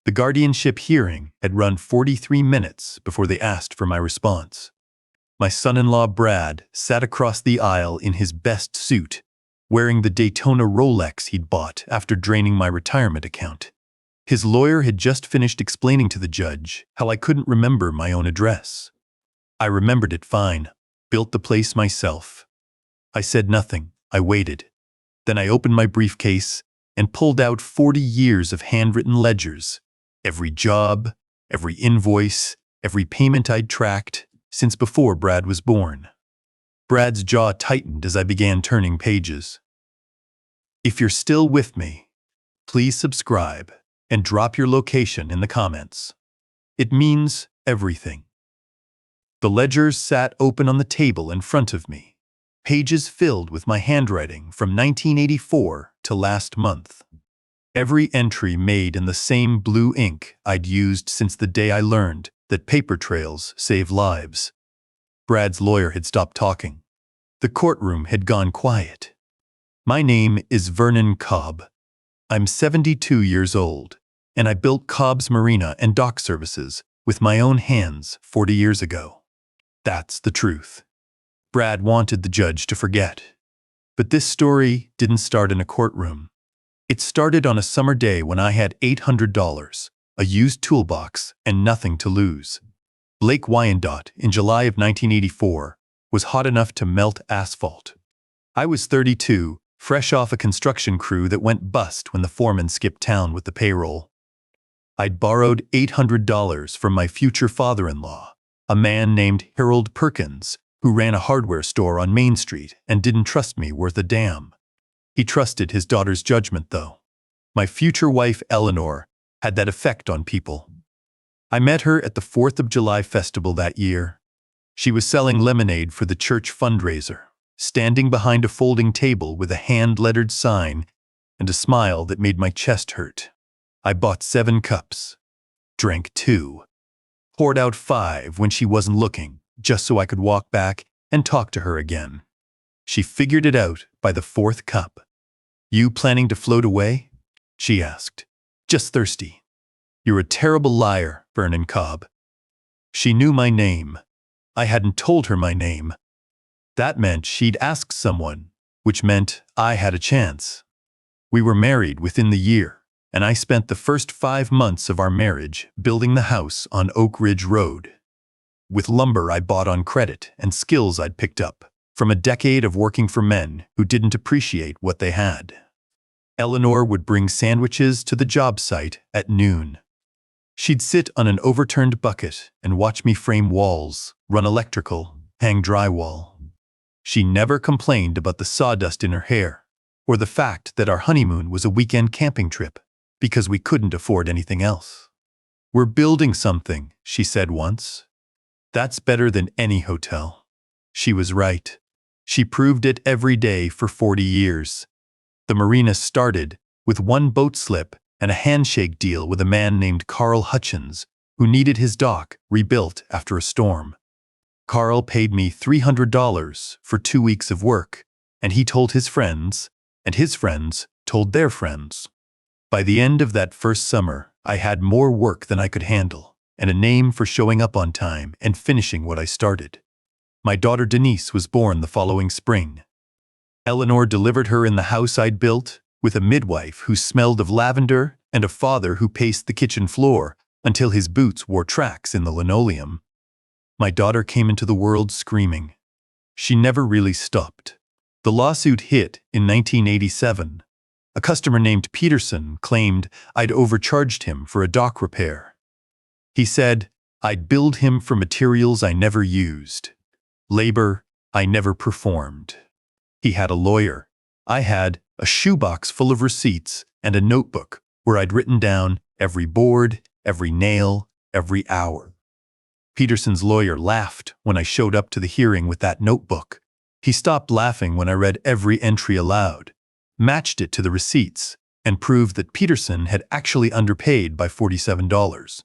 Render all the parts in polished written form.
The guardianship hearing had run 43 minutes before they asked for my response. My son-in-law Brad sat across the aisle in his best suit, wearing the Daytona Rolex he'd bought after draining my retirement account. His lawyer had just finished explaining to the judge how I couldn't remember my own address. I remembered it fine, built the place myself. I said nothing. I waited. Then I opened my briefcase and pulled out 40 years of handwritten ledgers. Every job, every invoice, every payment I'd tracked since before Brad was born. Brad's jaw tightened as I began turning pages. If you're still with me, please subscribe and drop your location in the comments. It means everything. The ledgers sat open on the table in front of me, pages filled with my handwriting from 1984 to last month. Every entry made in the same blue ink I'd used since the day I learned that paper trails save lives. Brad's lawyer had stopped talking. The courtroom had gone quiet. My name is Vernon Cobb. I'm 72 years old, and I built Cobb's Marina and dock services with my own hands 40 years ago. That's the truth. Brad wanted the judge to forget. But this story didn't start in a courtroom. It started on a summer day when I had $800, a used toolbox, and nothing to lose. Lake Wyandotte in July of 1984 was hot enough to melt asphalt. I was 32, fresh off a construction crew that went bust when the foreman skipped town with the payroll. I'd borrowed $800 from my future father-in-law, a man named Harold Perkins, who ran a hardware store on Main Street and didn't trust me worth a damn. He trusted his daughter's judgment, though. My future wife, Eleanor, had that effect on people. I met her at the 4th of July festival that year. She was selling lemonade for the church fundraiser, standing behind a folding table with a hand-lettered sign and a smile that made my chest hurt. I bought 7 cups, drank 2, poured out 5 when she wasn't looking, just so I could walk back and talk to her again. She figured it out by the 4th cup. "You planning to float away?" she asked. "Just thirsty." "You're a terrible liar, Vernon Cobb." She knew my name. I hadn't told her my name. That meant she'd asked someone, which meant I had a chance. We were married within the year, and I spent the first 5 months of our marriage building the house on Oak Ridge Road. With lumber I bought on credit and skills I'd picked up from a decade of working for men who didn't appreciate what they had. Eleanor would bring sandwiches to the job site at noon. She'd sit on an overturned bucket and watch me frame walls, run electrical, hang drywall. She never complained about the sawdust in her hair or the fact that our honeymoon was a weekend camping trip because we couldn't afford anything else. "We're building something," she said once. "That's better than any hotel." She was right. She proved it every day for 40 years. The Marina started with one boat slip and a handshake deal with a man named Carl Hutchins, who needed his dock rebuilt after a storm. Carl paid me $300 for 2 weeks of work, and he told his friends, and his friends told their friends. By the end of that first summer, I had more work than I could handle, and a name for showing up on time and finishing what I started. My daughter Denise was born the following spring. Eleanor delivered her in the house I'd built, with a midwife who smelled of lavender and a father who paced the kitchen floor until his boots wore tracks in the linoleum. My daughter came into the world screaming. She never really stopped. The lawsuit hit in 1987. A customer named Peterson claimed I'd overcharged him for a dock repair. He said I'd billed him for materials I never used, labor I never performed. He had a lawyer. I had a shoebox full of receipts and a notebook where I'd written down every board, every nail, every hour. Peterson's lawyer laughed when I showed up to the hearing with that notebook. He stopped laughing when I read every entry aloud, matched it to the receipts, and proved that Peterson had actually underpaid by $47.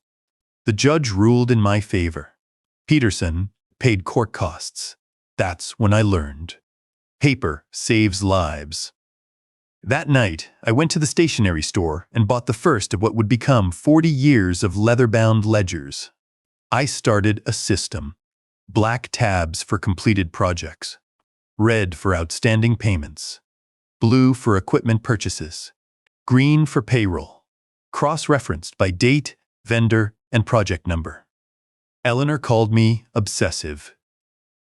The judge ruled in my favor. Peterson paid court costs. That's when I learned. Paper saves lives. That night, I went to the stationery store and bought the first of what would become 40 years of leather-bound ledgers. I started a system. Black tabs for completed projects, red for outstanding payments, blue for equipment purchases, green for payroll, cross-referenced by date, vendor, and project number. Eleanor called me obsessive.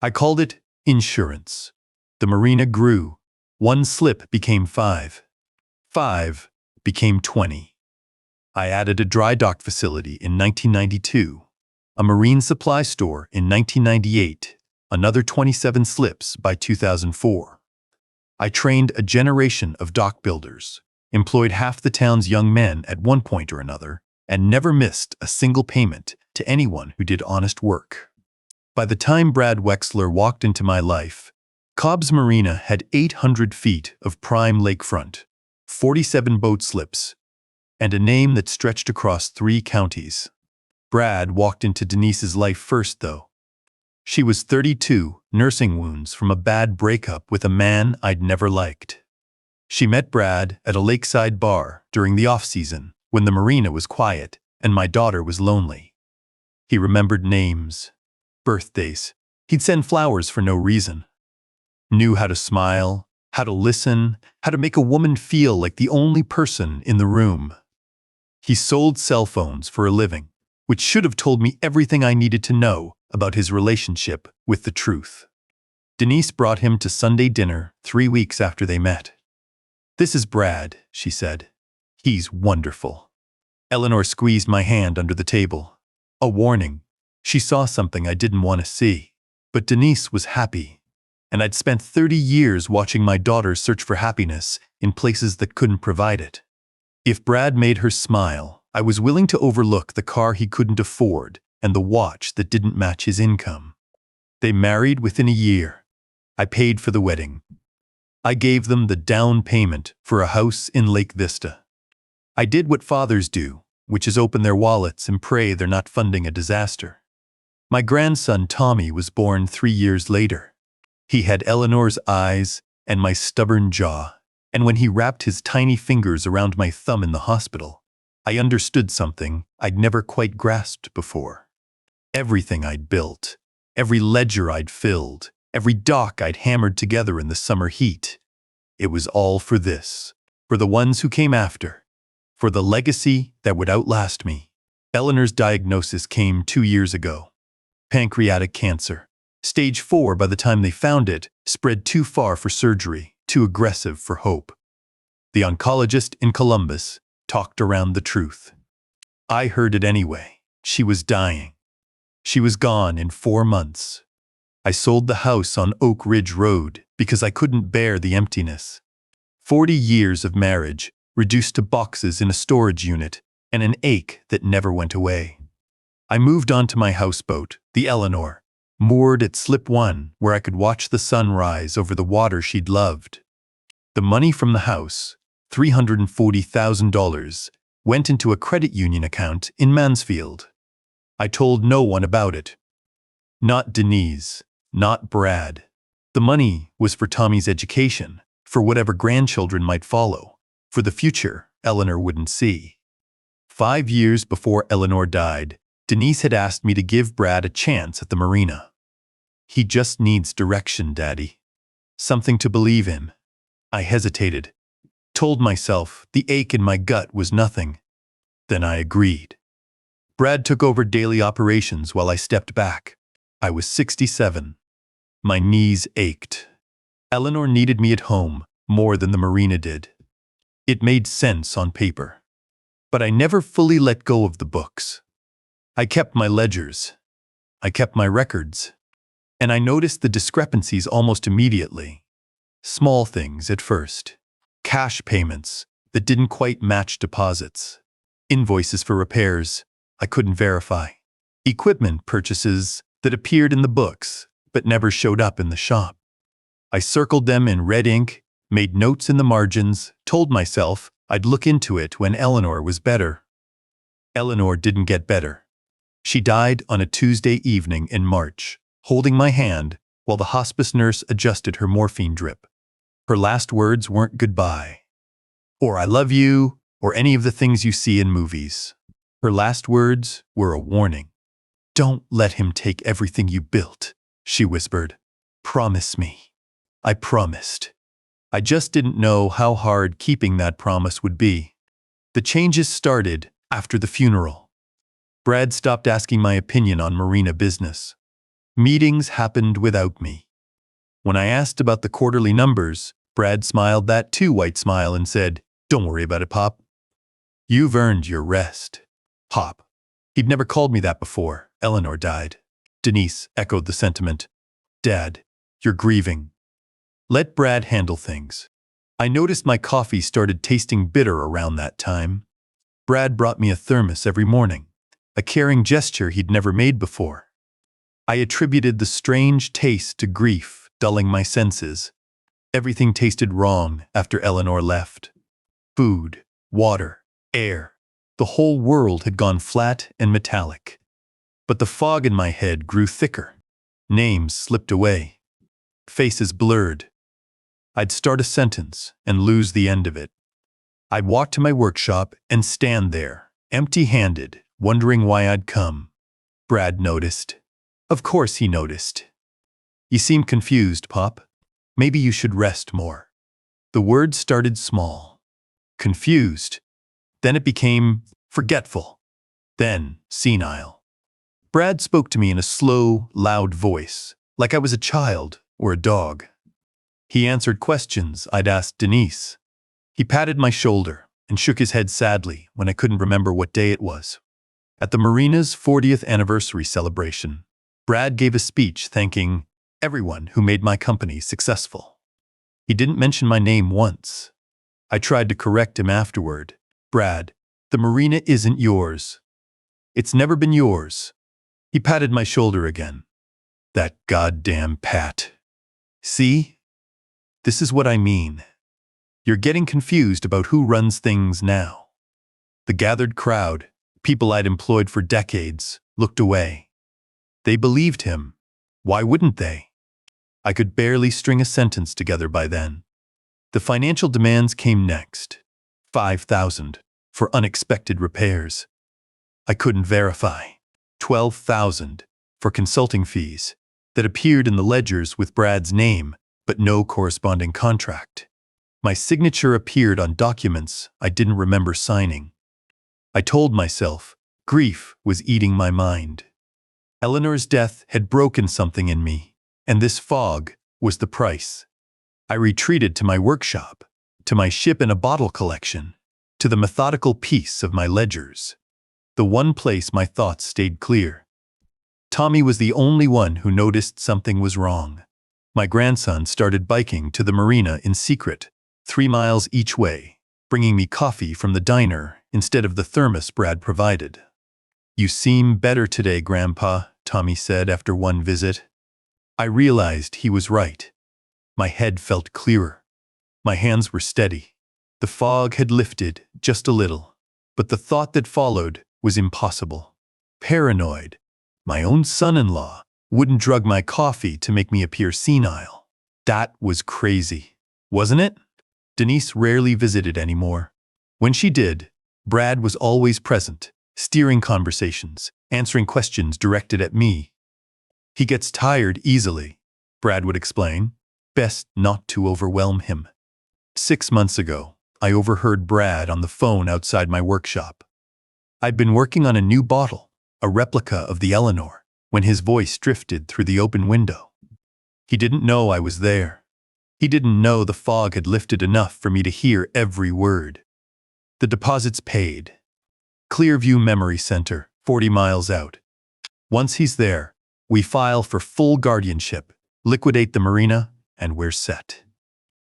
I called it insurance. The Marina grew. One slip became 5. 5 became 20. I added a dry dock facility in 1992, a marine supply store in 1998, another 27 slips by 2004. I trained a generation of dock builders, employed half the town's young men at one point or another, and never missed a single payment to anyone who did honest work. By the time Brad Wexler walked into my life, Cobb's Marina had 800 feet of prime lakefront, 47 boat slips, and a name that stretched across 3 counties. Brad walked into Denise's life first, though. She was 32, nursing wounds from a bad breakup with a man I'd never liked. She met Brad at a lakeside bar during the off-season, when the marina was quiet and my daughter was lonely. He remembered names, birthdays. He'd send flowers for no reason. Knew how to smile, how to listen, how to make a woman feel like the only person in the room. He sold cell phones for a living, which should have told me everything I needed to know about his relationship with the truth. Denise brought him to Sunday dinner 3 weeks after they met. "This is Brad," she said. "He's wonderful." Eleanor squeezed my hand under the table. A warning. She saw something I didn't want to see. But Denise was happy. And I'd spent 30 years watching my daughter search for happiness in places that couldn't provide it. If Brad made her smile, I was willing to overlook the car he couldn't afford and the watch that didn't match his income. They married within a year. I paid for the wedding. I gave them the down payment for a house in Lake Vista. I did what fathers do, which is open their wallets and pray they're not funding a disaster. My grandson Tommy was born 3 years later. He had Eleanor's eyes and my stubborn jaw, and when he wrapped his tiny fingers around my thumb in the hospital, I understood something I'd never quite grasped before. Everything I'd built, every ledger I'd filled, every dock I'd hammered together in the summer heat, it was all for this, for the ones who came after, for the legacy that would outlast me. Eleanor's diagnosis came 2 years ago. Pancreatic cancer. Stage 4 by the time they found it, spread too far for surgery, too aggressive for hope. The oncologist in Columbus talked around the truth. I heard it anyway. She was dying. She was gone in 4 months. I sold the house on Oak Ridge Road because I couldn't bear the emptiness. 40 years of marriage reduced to boxes in a storage unit and an ache that never went away. I moved on to my houseboat, the Eleanor, moored at Slip 1 where I could watch the sun rise over the water she'd loved. The money from the house, $340,000, went into a credit union account in Mansfield. I told no one about it. Not Denise, not Brad. The money was for Tommy's education, for whatever grandchildren might follow, for the future Eleanor wouldn't see. 5 years before Eleanor died, Denise had asked me to give Brad a chance at the marina. "He just needs direction, Daddy. Something to believe in." I hesitated, told myself the ache in my gut was nothing. Then I agreed. Brad took over daily operations while I stepped back. I was 67. My knees ached. Eleanor needed me at home more than the marina did. It made sense on paper. But I never fully let go of the books. I kept my ledgers. I kept my records. And I noticed the discrepancies almost immediately. Small things at first. Cash payments that didn't quite match deposits. Invoices for repairs I couldn't verify. Equipment purchases that appeared in the books but never showed up in the shop. I circled them in red ink, made notes in the margins, told myself I'd look into it when Eleanor was better. Eleanor didn't get better. She died on a Tuesday evening in March, holding my hand while the hospice nurse adjusted her morphine drip. Her last words weren't goodbye. or I love you, or any of the things you see in movies. Her last words were a warning. Don't let him take everything you built, she whispered. Promise me. I promised. I just didn't know how hard keeping that promise would be. The changes started after the funeral. Brad stopped asking my opinion on Marina business. Meetings happened without me. When I asked about the quarterly numbers, Brad smiled that too white smile and said, Don't worry about it, Pop. You've earned your rest. Pop. He'd never called me that before. Eleanor died. Denise echoed the sentiment. Dad, you're grieving. Let Brad handle things. I noticed my coffee started tasting bitter around that time. Brad brought me a thermos every morning, a caring gesture he'd never made before. I attributed the strange taste to grief, dulling my senses. Everything tasted wrong after Eleanor left. Food, water, air. The whole world had gone flat and metallic. But the fog in my head grew thicker. Names slipped away. Faces blurred. I'd start a sentence and lose the end of it. I'd walk to my workshop and stand there, empty-handed, wondering why I'd come. Brad noticed. Of course he noticed. You seem confused, Pop. Maybe you should rest more. The word started small. Confused. Then it became forgetful. Then senile. Brad spoke to me in a slow, loud voice, like I was a child or a dog. He answered questions I'd asked Denise. He patted my shoulder and shook his head sadly when I couldn't remember what day it was. At the Marina's 40th anniversary celebration, Brad gave a speech thanking everyone who made my company successful. He didn't mention my name once. I tried to correct him afterward. Brad, the Marina isn't yours. It's never been yours. He patted my shoulder again. That goddamn pat. See? This is what I mean. You're getting confused about who runs things now. The gathered crowd, people I'd employed for decades, looked away. They believed him. Why wouldn't they? I could barely string a sentence together by then. The financial demands came next. $5,000 for unexpected repairs. I couldn't verify. $12,000 for consulting fees that appeared in the ledgers with Brad's name, but no corresponding contract. My signature appeared on documents I didn't remember signing. I told myself grief was eating my mind. Eleanor's death had broken something in me, and this fog was the price. I retreated to my workshop, to my ship-in-a-bottle collection, to the methodical peace of my ledgers. The one place my thoughts stayed clear. Tommy was the only one who noticed something was wrong. My grandson started biking to the Marina in secret, 3 miles each way, bringing me coffee from the diner instead of the thermos Brad provided. You seem better today, Grandpa, Tommy said after one visit. I realized he was right. My head felt clearer. My hands were steady. The fog had lifted just a little, but the thought that followed was impossible. Paranoid. My own son-in-law wouldn't drug my coffee to make me appear senile. That was crazy, wasn't it? Denise rarely visited anymore. When she did, Brad was always present, steering conversations, answering questions directed at me. He gets tired easily, Brad would explain. Best not to overwhelm him. 6 months ago, I overheard Brad on the phone outside my workshop. I'd been working on a new bottle, a replica of the Eleanor, when his voice drifted through the open window. He didn't know I was there. He didn't know the fog had lifted enough for me to hear every word. The deposit's paid. Clearview Memory Center, 40 miles out. Once he's there, we file for full guardianship, liquidate the Marina, and we're set.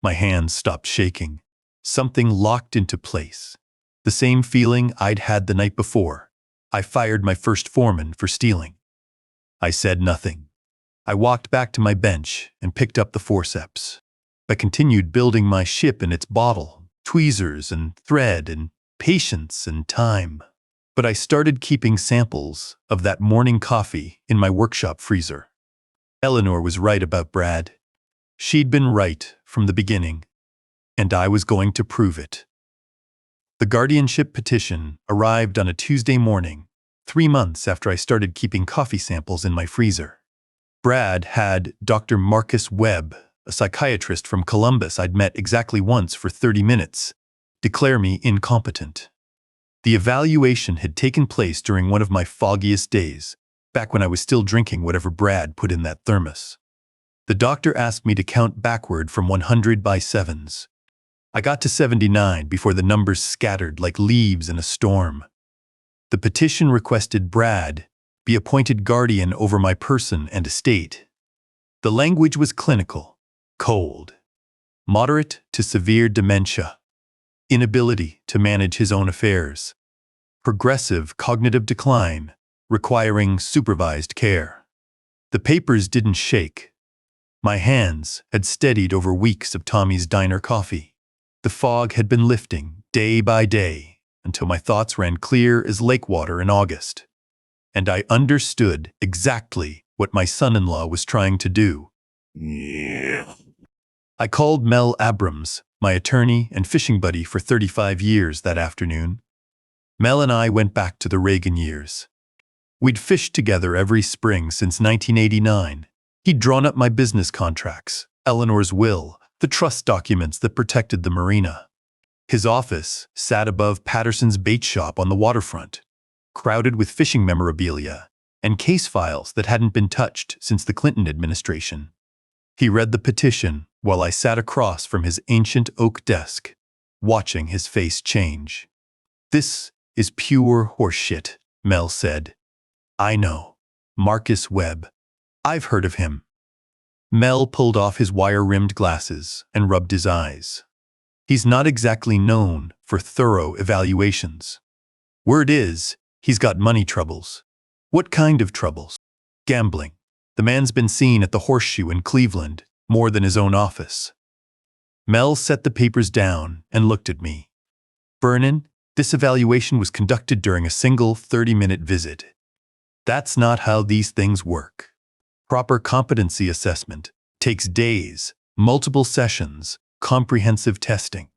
My hands stopped shaking. Something locked into place. The same feeling I'd had the night before. I fired my first foreman for stealing. I said nothing. I walked back to my bench and picked up the forceps. I continued building my ship in its bottle, tweezers and thread and patience and time. But I started keeping samples of that morning coffee in my workshop freezer. Eleanor was right about Brad. She'd been right from the beginning, and I was going to prove it. The guardianship petition arrived on a Tuesday morning, 3 months after I started keeping coffee samples in my freezer. Brad had Dr. Marcus Webb, a psychiatrist from Columbus I'd met exactly once for 30 minutes, declare me incompetent. The evaluation had taken place during one of my foggiest days, back when I was still drinking whatever Brad put in that thermos. The doctor asked me to count backward from 100 by sevens. I got to 79 before the numbers scattered like leaves in a storm. The petition requested Brad be appointed guardian over my person and estate. The language was clinical, cold, moderate to severe dementia, inability to manage his own affairs, progressive cognitive decline, requiring supervised care. The papers didn't shake. My hands had steadied over weeks of Tommy's diner coffee. The fog had been lifting day by day until my thoughts ran clear as lake water in August. And I understood exactly what my son-in-law was trying to do. I called Mel Abrams, my attorney and fishing buddy for 35 years that afternoon. Mel and I went back to the Reagan years. We'd fished together every spring since 1989. He'd drawn up my business contracts, Eleanor's will, the trust documents that protected the Marina. His office sat above Patterson's bait shop on the waterfront, crowded with fishing memorabilia and case files that hadn't been touched since the Clinton administration. He read the petition while I sat across from his ancient oak desk, watching his face change. "This is pure horseshit," Mel said. "I know. Marcus Webb. I've heard of him." Mel pulled off his wire-rimmed glasses and rubbed his eyes. "He's not exactly known for thorough evaluations. Word is, he's got money troubles." "What kind of troubles?" "Gambling. The man's been seen at the Horseshoe in Cleveland more than his own office." Mel set the papers down and looked at me. "Vernon, this evaluation was conducted during a single 30-minute visit. That's not how these things work. Proper competency assessment takes days, multiple sessions, comprehensive testing."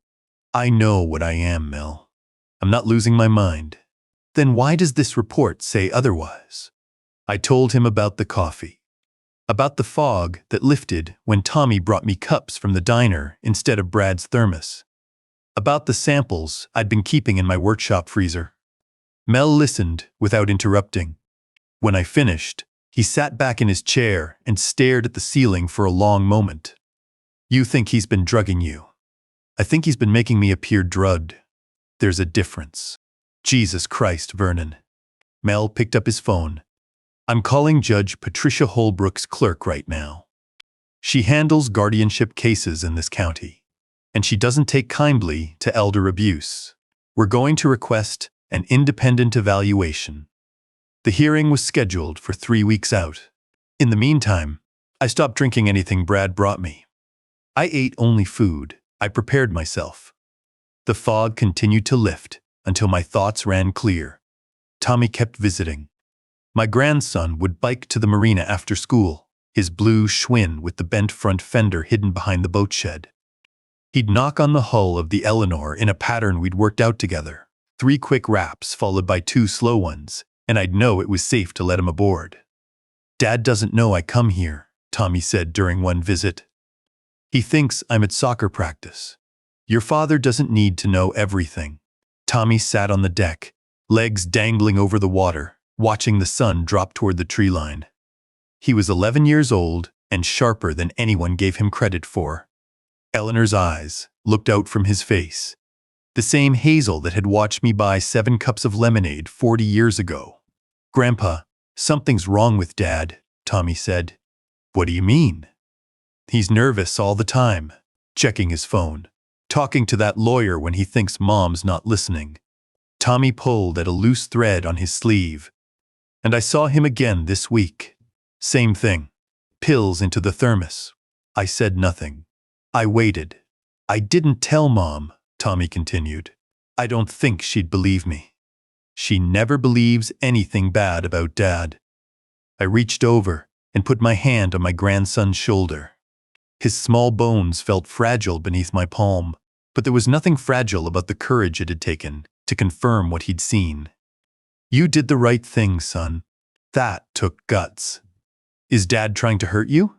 "I know what I am, Mel. I'm not losing my mind." "Then why does this report say otherwise?" I told him about the coffee, about the fog that lifted when Tommy brought me cups from the diner instead of Brad's thermos, about the samples I'd been keeping in my workshop freezer. Mel listened without interrupting. When I finished, he sat back in his chair and stared at the ceiling for a long moment. "You think he's been drugging you. I think he's been making me appear drugged. There's a difference." "Jesus Christ, Vernon." Mel picked up his phone. "I'm calling Judge Patricia Holbrook's clerk right now. She handles guardianship cases in this county, and she doesn't take kindly to elder abuse. We're going to request an independent evaluation." The hearing was scheduled for 3 weeks out. In the meantime, I stopped drinking anything Brad brought me. I ate only food I prepared myself. The fog continued to lift until my thoughts ran clear. Tommy kept visiting. My grandson would bike to the Marina after school, his blue Schwinn with the bent front fender hidden behind the boat shed. He'd knock on the hull of the Eleanor in a pattern we'd worked out together, 3 quick raps followed by 2 slow ones, and I'd know it was safe to let him aboard. "Dad doesn't know I come here," Tommy said during one visit. "He thinks I'm at soccer practice. Your father doesn't need to know everything." Tommy sat on the deck, legs dangling over the water, watching the sun drop toward the tree line. He was 11 years old and sharper than anyone gave him credit for. Eleanor's eyes looked out from his face, the same hazel that had watched me buy 7 cups of lemonade 40 years ago. "Grandpa, something's wrong with Dad," Tommy said. "What do you mean?" "He's nervous all the time, checking his phone, talking to that lawyer when he thinks Mom's not listening." Tommy pulled at a loose thread on his sleeve. "And I saw him again this week. Same thing. Pills into the thermos." I said nothing. I waited. "I didn't tell Mom," Tommy continued. "I don't think she'd believe me. She never believes anything bad about Dad." I reached over and put my hand on my grandson's shoulder. His small bones felt fragile beneath my palm. but there was nothing fragile about the courage it had taken to confirm what he'd seen. You did the right thing, son. That took guts. Is Dad trying to hurt you?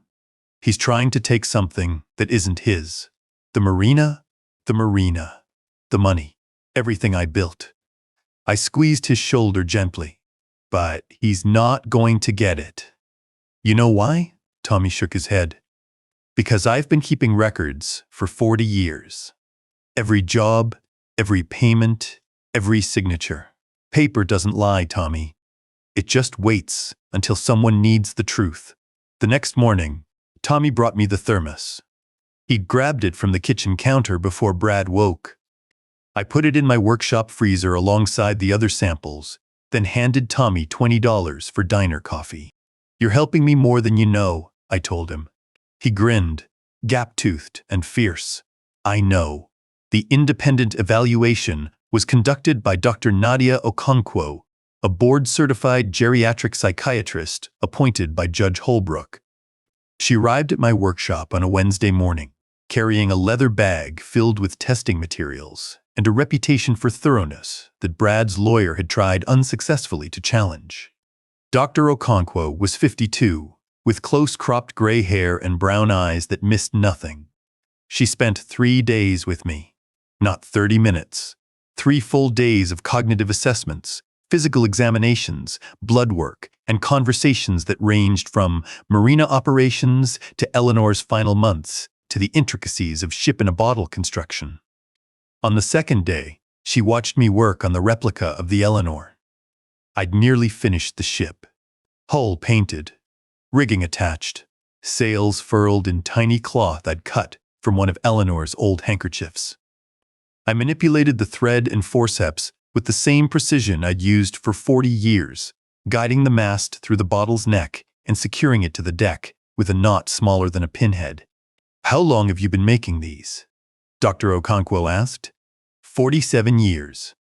He's trying to take something that isn't his. The Marina, the money, everything I built. I squeezed his shoulder gently, but he's not going to get it. You know why? Tommy shook his head. Because I've been keeping records for 40 years. Every job, every payment, every signature. Paper doesn't lie, Tommy. It just waits until someone needs the truth. The next morning, Tommy brought me the thermos. He'd grabbed it from the kitchen counter before Brad woke. I put it in my workshop freezer alongside the other samples, then handed Tommy $20 for diner coffee. You're helping me more than you know, I told him. He grinned, gap-toothed and fierce. I know. The independent evaluation was conducted by Dr. Nadia Okonkwo, a board-certified geriatric psychiatrist appointed by Judge Holbrook. She arrived at my workshop on a Wednesday morning, carrying a leather bag filled with testing materials and a reputation for thoroughness that Brad's lawyer had tried unsuccessfully to challenge. Dr. Okonkwo was 52, with close-cropped gray hair and brown eyes that missed nothing. She spent 3 days with me. Not 30 minutes. 3 full days of cognitive assessments, physical examinations, blood work, and conversations that ranged from Marina operations to Eleanor's final months to the intricacies of ship-in-a-bottle construction. On the second day, she watched me work on the replica of the Eleanor. I'd nearly finished the ship. Hull painted, rigging attached, sails furled in tiny cloth I'd cut from one of Eleanor's old handkerchiefs. I manipulated the thread and forceps with the same precision I'd used for 40 years, guiding the mast through the bottle's neck and securing it to the deck with a knot smaller than a pinhead. How long have you been making these? Dr. Okonkwo asked. 47 years.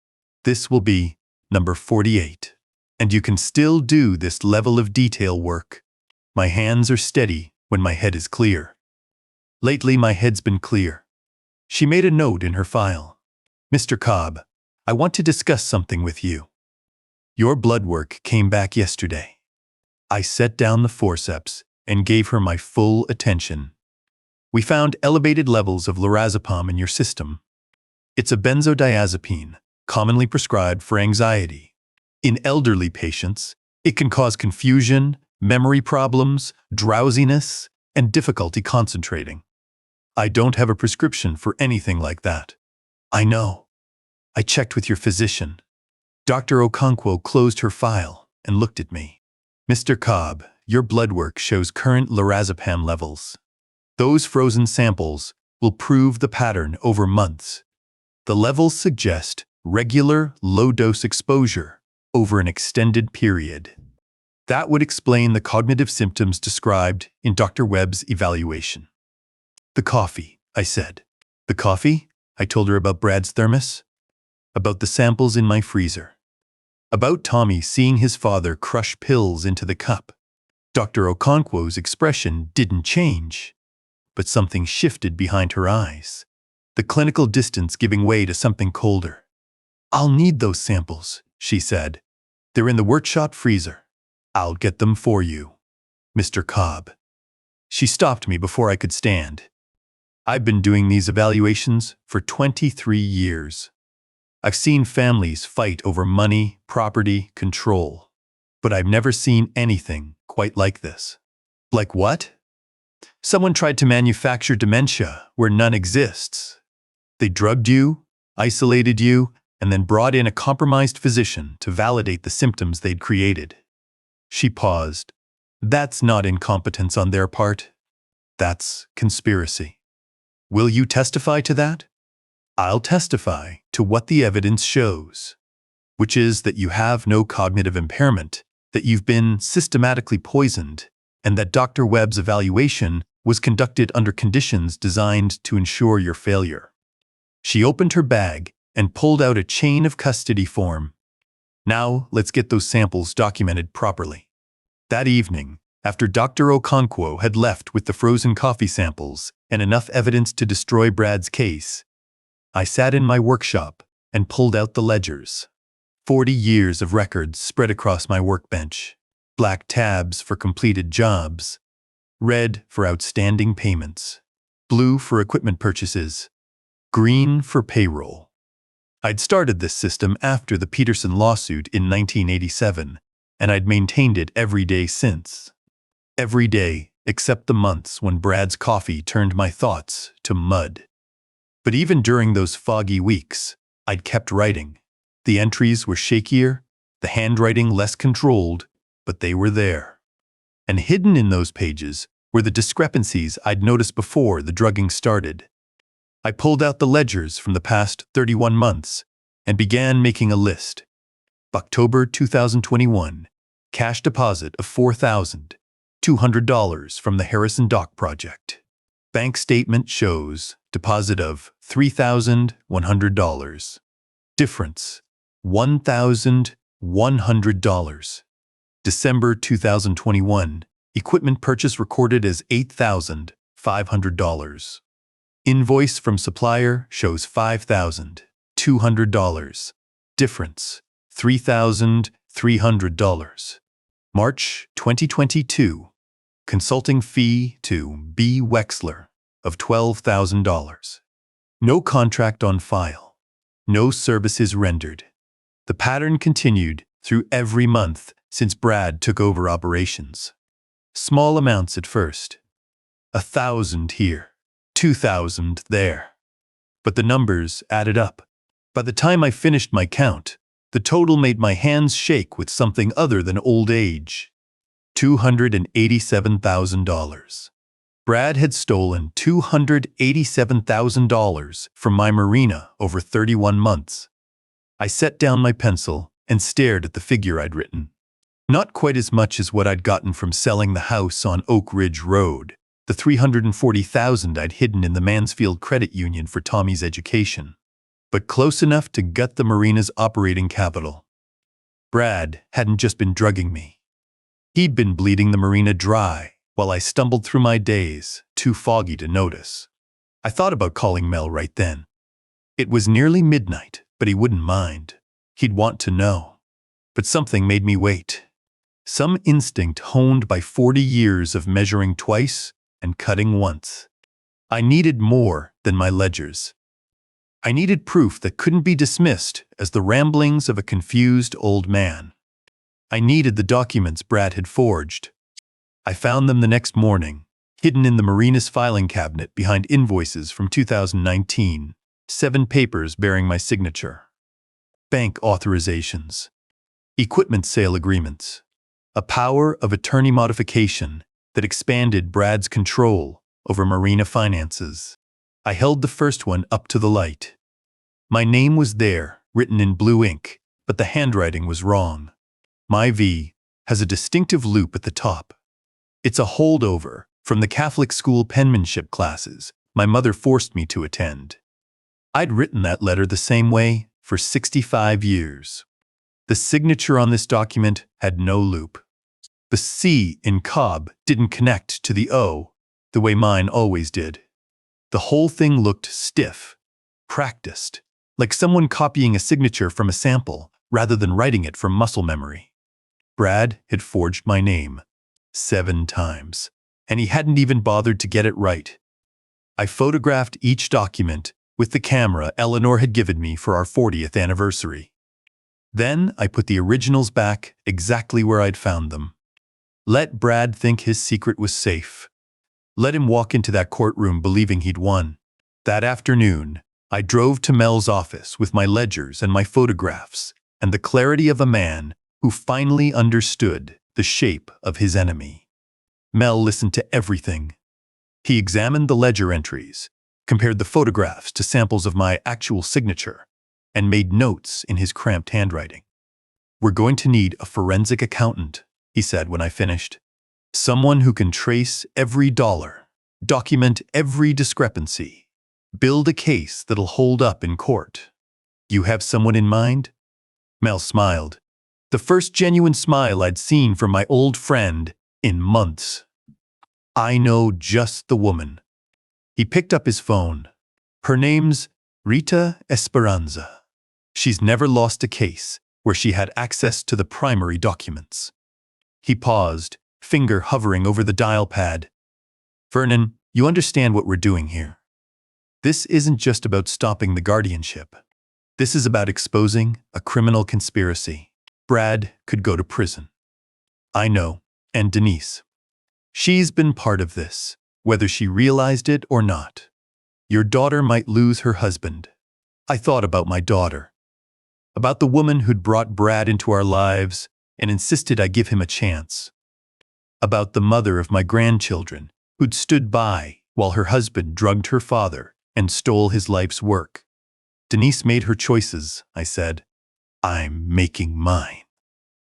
This will be number 48. And you can still do this level of detail work. My hands are steady when my head is clear. Lately, my head's been clear. She made a note in her file. Mr. Cobb, I want to discuss something with you. Your blood work came back yesterday. I set down the forceps and gave her my full attention. We found elevated levels of lorazepam in your system. It's a benzodiazepine, commonly prescribed for anxiety. In elderly patients, it can cause confusion, memory problems, drowsiness, and difficulty concentrating. I don't have a prescription for anything like that. I know. I checked with your physician. Dr. Okonkwo closed her file and looked at me. Mr. Cobb, your blood work shows current lorazepam levels. Those frozen samples will prove the pattern over months. The levels suggest regular, low-dose exposure over an extended period. That would explain the cognitive symptoms described in Dr. Webb's evaluation. The coffee, I said. The coffee? I told her about Brad's thermos. About the samples in my freezer. About Tommy seeing his father crush pills into the cup. Dr. Okonkwo's expression didn't change, but something shifted behind her eyes, the clinical distance giving way to something colder. I'll need those samples, she said. They're in the workshop freezer. I'll get them for you, Mr. Cobb. She stopped me before I could stand. I've been doing these evaluations for 23 years. I've seen families fight over money, property, control, but I've never seen anything quite like this. Like what? Someone tried to manufacture dementia where none exists. They drugged you, isolated you, and then brought in a compromised physician to validate the symptoms they'd created. She paused. That's not incompetence on their part. That's conspiracy. Will you testify to that? I'll testify to what the evidence shows, which is that you have no cognitive impairment, that you've been systematically poisoned, and that Dr. Webb's evaluation was conducted under conditions designed to ensure your failure. She opened her bag and pulled out a chain of custody form. Now, let's get those samples documented properly. That evening, after Dr. Okonkwo had left with the frozen coffee samples and enough evidence to destroy Brad's case, I sat in my workshop and pulled out the ledgers. 40 years of records spread across my workbench. Black tabs for completed jobs. Red for outstanding payments. Blue for equipment purchases. Green for payroll. I'd started this system after the Peterson lawsuit in 1987, and I'd maintained it every day since. Every day, except the months when Brad's coffee turned my thoughts to mud. But even during those foggy weeks, I'd kept writing. The entries were shakier, the handwriting less controlled, but they were there. And hidden in those pages were the discrepancies I'd noticed before the drugging started. I pulled out the ledgers from the past 31 months and began making a list. October 2021, cash deposit of $4,200 from the Harrison Dock project. Bank statement shows deposit of $3,100. Difference, $1,100. December 2021, equipment purchase recorded as $8,500. Invoice from supplier shows $5,200. Difference, $3,300. March 2022, consulting fee to B. Wexler of $12,000. No contract on file. No services rendered. The pattern continued through every month since Brad took over operations. Small amounts at first. 1,000 here, 2,000 there. But the numbers added up. By the time I finished my count, the total made my hands shake with something other than old age. $287,000. Brad had stolen $287,000 from my Marina over 31 months. I set down my pencil and stared at the figure I'd written. Not quite as much as what I'd gotten from selling the house on Oak Ridge Road, the $340,000 I'd hidden in the Mansfield Credit Union for Tommy's education, but close enough to gut the Marina's operating capital. Brad hadn't just been drugging me. He'd been bleeding the Marina dry while I stumbled through my days, too foggy to notice. I thought about calling Mel right then. It was nearly midnight, but he wouldn't mind. He'd want to know. But something made me wait. Some instinct honed by 40 years of measuring twice and cutting once. I needed more than my ledgers. I needed proof that couldn't be dismissed as the ramblings of a confused old man. I needed the documents Brad had forged. I found them the next morning, hidden in the Marina's filing cabinet behind invoices from 2019, 7 papers bearing my signature. Bank authorizations. Equipment sale agreements. A power of attorney modification that expanded Brad's control over Marina finances. I held the first one up to the light. My name was there, written in blue ink, but the handwriting was wrong. My V has a distinctive loop at the top. It's a holdover from the Catholic school penmanship classes my mother forced me to attend. I'd written that letter the same way for 65 years. The signature on this document had no loop. The C in Cobb didn't connect to the O the way mine always did. The whole thing looked stiff, practiced, like someone copying a signature from a sample rather than writing it from muscle memory. Brad had forged my name 7 times, and he hadn't even bothered to get it right. I photographed each document with the camera Eleanor had given me for our 40th anniversary. Then I put the originals back exactly where I'd found them. Let Brad think his secret was safe. Let him walk into that courtroom believing he'd won. That afternoon, I drove to Mel's office with my ledgers and my photographs and the clarity of a man who finally understood the shape of his enemy. Mel listened to everything. He examined the ledger entries, compared the photographs to samples of my actual signature, and made notes in his cramped handwriting. "We're going to need a forensic accountant," he said when I finished. "Someone who can trace every dollar, document every discrepancy, build a case that'll hold up in court. You have someone in mind?" Mel smiled. The first genuine smile I'd seen from my old friend in months. "I know just the woman." He picked up his phone. "Her name's Rita Esperanza. She's never lost a case where she had access to the primary documents. He paused, finger hovering over the dial pad. Vernon, you understand what we're doing here. This isn't just about stopping the guardianship. This is about exposing a criminal conspiracy. Brad could go to prison. I know, and Denise. She's been part of this, whether she realized it or not. Your daughter might lose her husband. I thought about my daughter. About the woman who'd brought Brad into our lives and insisted I give him a chance. About the mother of my grandchildren who'd stood by while her husband drugged her father and stole his life's work. Denise made her choices, I said. I'm making mine.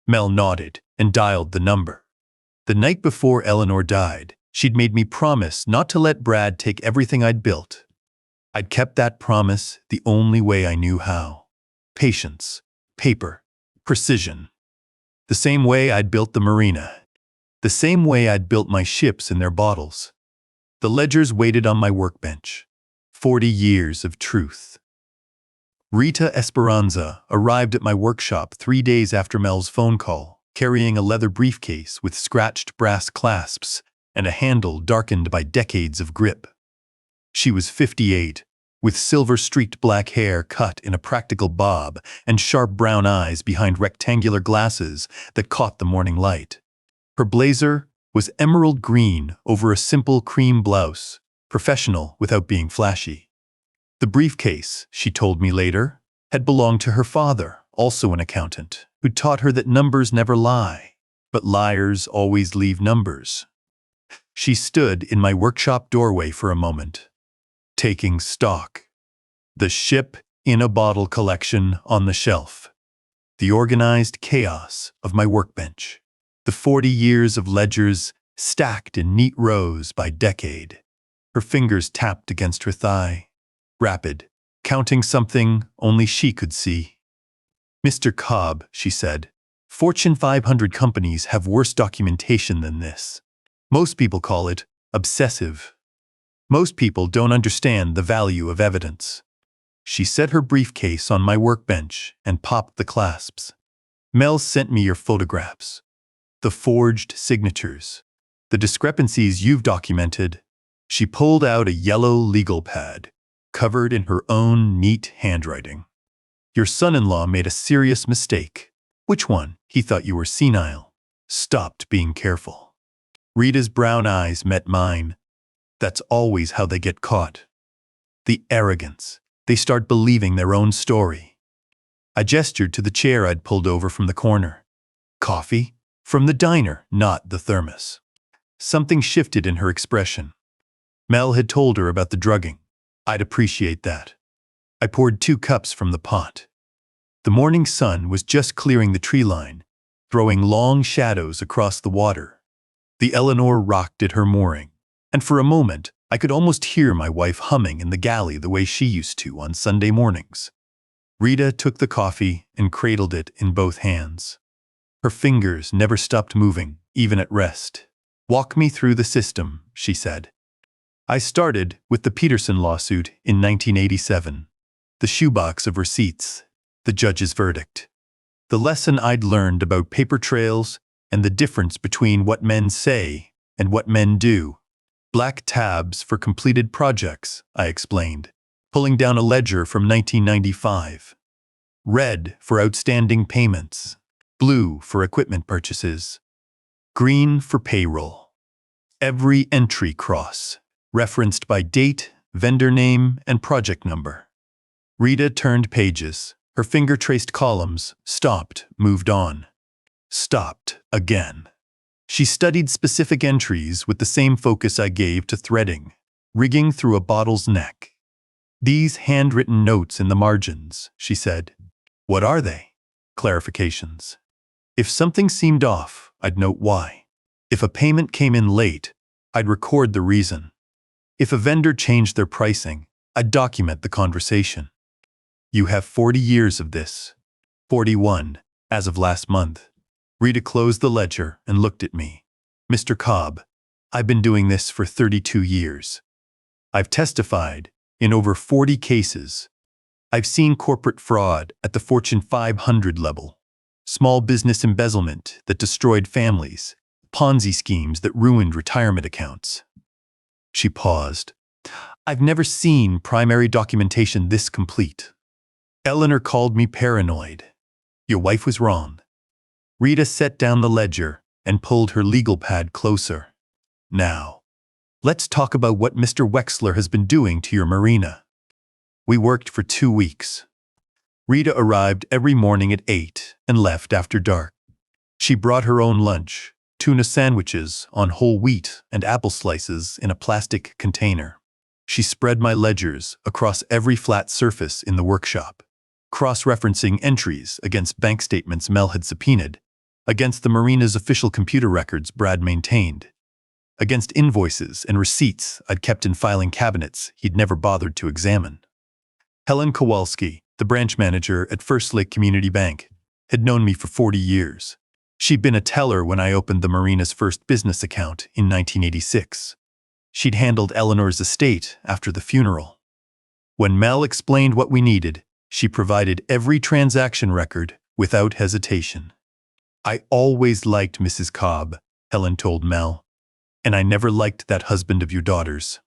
Mel nodded and dialed the number. The night before Eleanor died, she'd made me promise not to let Brad take everything I'd built. I'd kept that promise the only way I knew how. Patience, paper, precision. The same way I'd built the Marina. The same way I'd built my ships in their bottles. The ledgers waited on my workbench. 40 years of truth. Rita Esperanza arrived at my workshop 3 days after Mel's phone call, carrying a leather briefcase with scratched brass clasps and a handle darkened by decades of grip. She was 58, with silver-streaked black hair cut in a practical bob and sharp brown eyes behind rectangular glasses that caught the morning light. Her blazer was emerald green over a simple cream blouse, professional without being flashy. The briefcase, she told me later, had belonged to her father, also an accountant, who taught her that numbers never lie, but liars always leave numbers. She stood in my workshop doorway for a moment, taking stock. The ship in a bottle collection on the shelf. The organized chaos of my workbench. The 40 years of ledgers stacked in neat rows by decade. Her fingers tapped against her thigh. Rapid, counting something only she could see. Mr. Cobb, she said, Fortune 500 companies have worse documentation than this. Most people call it obsessive. Most people don't understand the value of evidence. She set her briefcase on my workbench and popped the clasps. Mel sent me your photographs. The forged signatures. The discrepancies you've documented. She pulled out a yellow legal pad, covered in her own neat handwriting. Your son-in-law made a serious mistake. Which one? He thought you were senile. Stopped being careful. Rita's brown eyes met mine. That's always how they get caught. The arrogance. They start believing their own story. I gestured to the chair I'd pulled over from the corner. Coffee? From the diner, not the Thermos. Something shifted in her expression. Mel had told her about the drugging. I'd appreciate that. I poured 2 cups from the pot. The morning sun was just clearing the tree line, throwing long shadows across the water. The Eleanor rocked at her mooring, and for a moment, I could almost hear my wife humming in the galley the way she used to on Sunday mornings. Rita took the coffee and cradled it in both hands. Her fingers never stopped moving, even at rest. Walk me through the system, she said. I started with the Peterson lawsuit in 1987. The shoebox of receipts, the judge's verdict. The lesson I'd learned about paper trails and the difference between what men say and what men do. Black tabs for completed projects, I explained, pulling down a ledger from 1995. Red for outstanding payments. Blue for equipment purchases. Green for payroll. Every entry cross, referenced by date, vendor name, and project number. Rita turned pages. Her finger traced columns, stopped, moved on. Stopped again. She studied specific entries with the same focus I gave to threading, rigging through a bottle's neck. These handwritten notes in the margins, she said. What are they? Clarifications. If something seemed off, I'd note why. If a payment came in late, I'd record the reason. If a vendor changed their pricing, I'd document the conversation. You have 40 years of this. 41, as of last month. Rita closed the ledger and looked at me. Mr. Cobb, I've been doing this for 32 years. I've testified in over 40 cases, I've seen corporate fraud at the Fortune 500 level, small business embezzlement that destroyed families, Ponzi schemes that ruined retirement accounts. She paused. I've never seen primary documentation this complete. Eleanor called me paranoid. Your wife was wrong. Rita set down the ledger and pulled her legal pad closer. Now, let's talk about what Mr. Wexler has been doing to your Marina. We worked for 2 weeks. Rita arrived every morning at 8 and left after dark. She brought her own lunch, tuna sandwiches on whole wheat and apple slices in a plastic container. She spread my ledgers across every flat surface in the workshop, cross-referencing entries against bank statements Mel had subpoenaed, against the Marina's official computer records Brad maintained, against invoices and receipts I'd kept in filing cabinets he'd never bothered to examine. Helen Kowalski, the branch manager at First Lake Community Bank, had known me for 40 years. She'd been a teller when I opened the Marina's first business account in 1986. She'd handled Eleanor's estate after the funeral. When Mel explained what we needed, she provided every transaction record without hesitation. I always liked Mrs. Cobb, Helen told Mel, and I never liked that husband of your daughter's.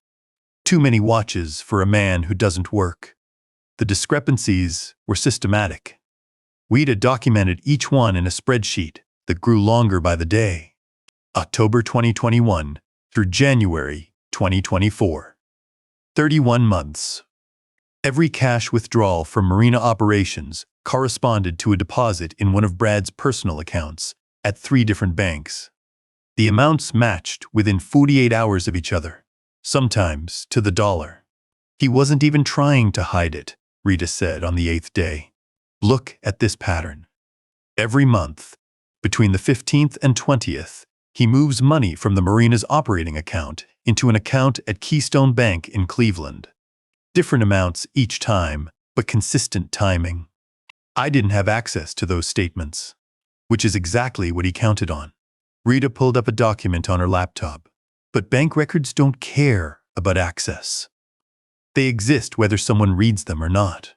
Too many watches for a man who doesn't work. The discrepancies were systematic. Rita documented each one in a spreadsheet that grew longer by the day. October 2021 through January 2024. 31 months. Every cash withdrawal from Marina operations corresponded to a deposit in one of Brad's personal accounts at 3 different banks. The amounts matched within 48 hours of each other, sometimes to the dollar. He wasn't even trying to hide it, Rita said on the 8th day. Look at this pattern. Every month, between the 15th and 20th, he moves money from the Marina's operating account into an account at Keystone Bank in Cleveland. Different amounts each time, but consistent timing. I didn't have access to those statements, which is exactly what he counted on. Rita pulled up a document on her laptop. But bank records don't care about access. They exist whether someone reads them or not.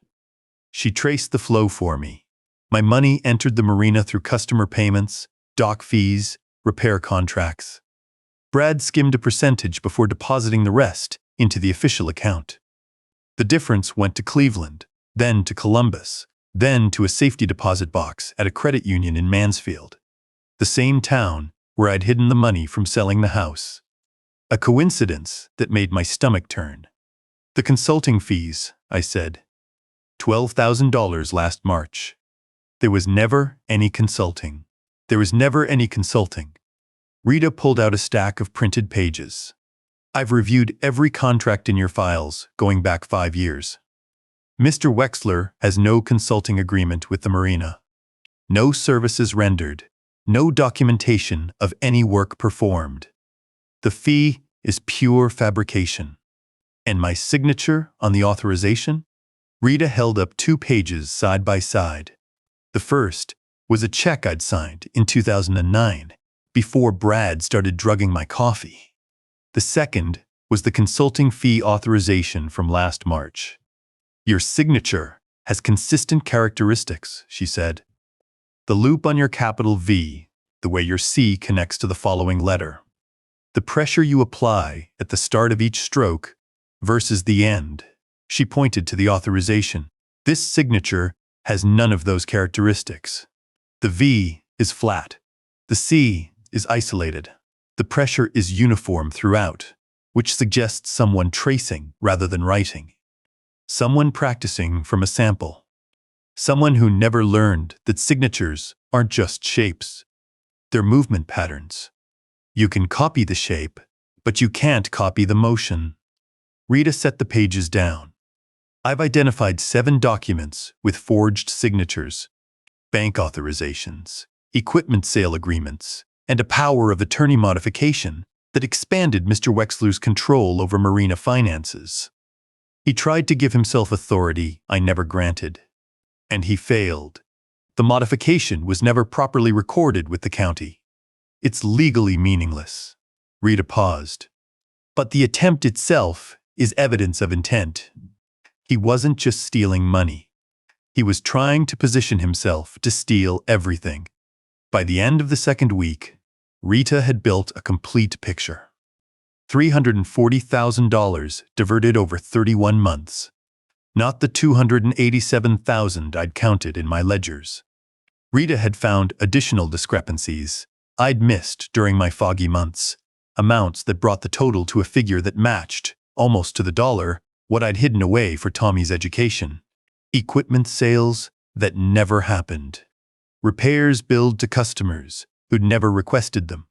She traced the flow for me. My money entered the Marina through customer payments, dock fees, repair contracts. Brad skimmed a percentage before depositing the rest into the official account. The difference went to Cleveland, then to Columbus, then to a safety deposit box at a credit union in Mansfield, the same town where I'd hidden the money from selling the house. A coincidence that made my stomach turn. The consulting fees, I said. $12,000 last March. There was never any consulting. There was never any consulting. Rita pulled out a stack of printed pages. I've reviewed every contract in your files going back 5 years. Mr. Wexler has no consulting agreement with the Marina. No services rendered. No documentation of any work performed. The fee is pure fabrication. And my signature on the authorization? Rita held up 2 pages side by side. The first was a check I'd signed in 2009, before Brad started drugging my coffee. The second was the consulting fee authorization from last March. Your signature has consistent characteristics, she said. The loop on your capital V, the way your C connects to the following letter. The pressure you apply at the start of each stroke versus the end. She pointed to the authorization. This signature has none of those characteristics. The V is flat. The C is isolated. The pressure is uniform throughout, which suggests someone tracing rather than writing. Someone practicing from a sample. Someone who never learned that signatures aren't just shapes. They're movement patterns. You can copy the shape, but you can't copy the motion. Rita set the pages down. I've identified 7 documents with forged signatures, bank authorizations, equipment sale agreements, and a power of attorney modification that expanded Mr. Wexler's control over Marina finances. He tried to give himself authority I never granted. And he failed. The modification was never properly recorded with the county. It's legally meaningless. Rita paused. But the attempt itself is evidence of intent. He wasn't just stealing money. He was trying to position himself to steal everything. By the end of the second week, Rita had built a complete picture. $340,000 diverted over 31 months. Not the $287,000 I'd counted in my ledgers. Rita had found additional discrepancies I'd missed during my foggy months, amounts that brought the total to a figure that matched, almost to the dollar, what I'd hidden away for Tommy's education. Equipment sales that never happened. Repairs billed to customers who'd never requested them.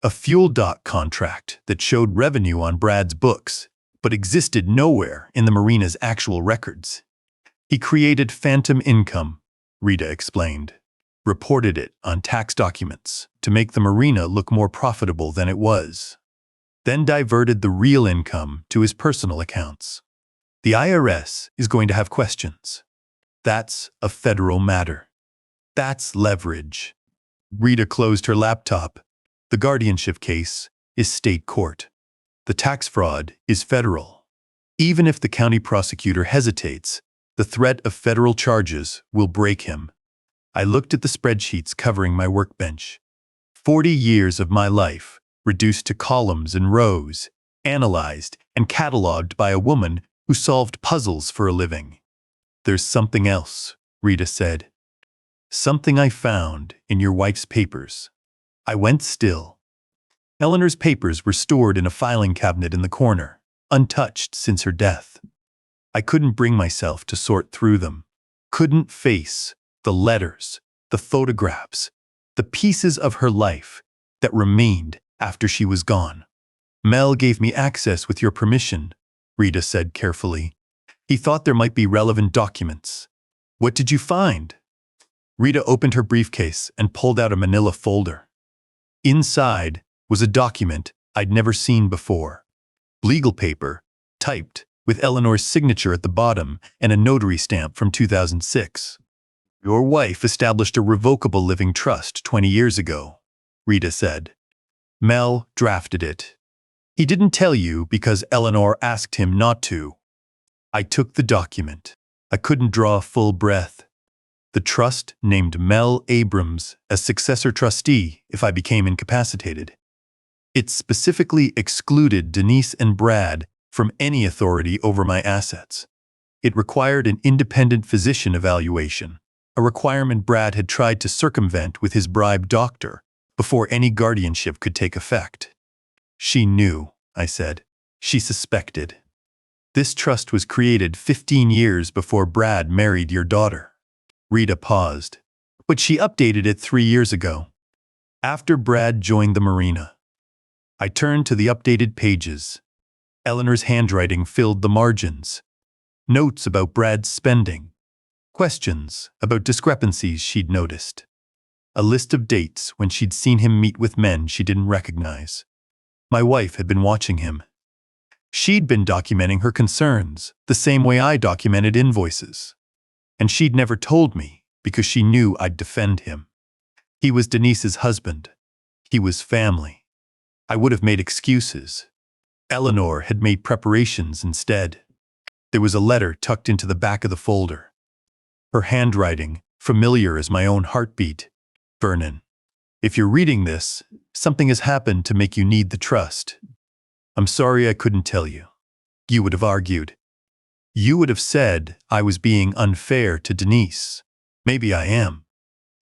A fuel dock contract that showed revenue on Brad's books, but existed nowhere in the Marina's actual records. He created phantom income, Rita explained. Reported it on tax documents to make the Marina look more profitable than it was. Then diverted the real income to his personal accounts. The IRS is going to have questions. That's a federal matter. That's leverage. Rita closed her laptop. The guardianship case is state court. The tax fraud is federal. Even if the county prosecutor hesitates, the threat of federal charges will break him. I looked at the spreadsheets covering my workbench. 40 years of my life, reduced to columns and rows, analyzed and cataloged by a woman who solved puzzles for a living. There's something else, Rita said. Something I found in your wife's papers. I went still. Eleanor's papers were stored in a filing cabinet in the corner, untouched since her death. I couldn't bring myself to sort through them. Couldn't face the letters, the photographs, the pieces of her life that remained after she was gone. Mel gave me access with your permission, Rita said carefully. He thought there might be relevant documents. What did you find? Rita opened her briefcase and pulled out a manila folder. Inside was a document I'd never seen before. Legal paper, typed, with Eleanor's signature at the bottom and a notary stamp from 2006. Your wife established a revocable living trust 20 years ago, Rita said. Mel drafted it. He didn't tell you because Eleanor asked him not to. I took the document. I couldn't draw a full breath. The trust named Mel Abrams as successor trustee if I became incapacitated. It specifically excluded Denise and Brad from any authority over my assets. It required an independent physician evaluation, a requirement Brad had tried to circumvent with his bribe doctor before any guardianship could take effect. She knew, I said. She suspected. This trust was created 15 years before Brad married your daughter. Rita paused, but she updated it 3 years ago, after Brad joined the Marina. I turned to the updated pages. Eleanor's handwriting filled the margins. Notes about Brad's spending. Questions about discrepancies she'd noticed. A list of dates when she'd seen him meet with men she didn't recognize. My wife had been watching him. She'd been documenting her concerns the same way I documented invoices. And she'd never told me because she knew I'd defend him. He was Denise's husband. He was family. I would have made excuses. Eleanor had made preparations instead. There was a letter tucked into the back of the folder. Her handwriting, familiar as my own heartbeat. Vernon, if you're reading this, something has happened to make you need the trust. I'm sorry I couldn't tell you. You would have argued. You would have said I was being unfair to Denise. Maybe I am.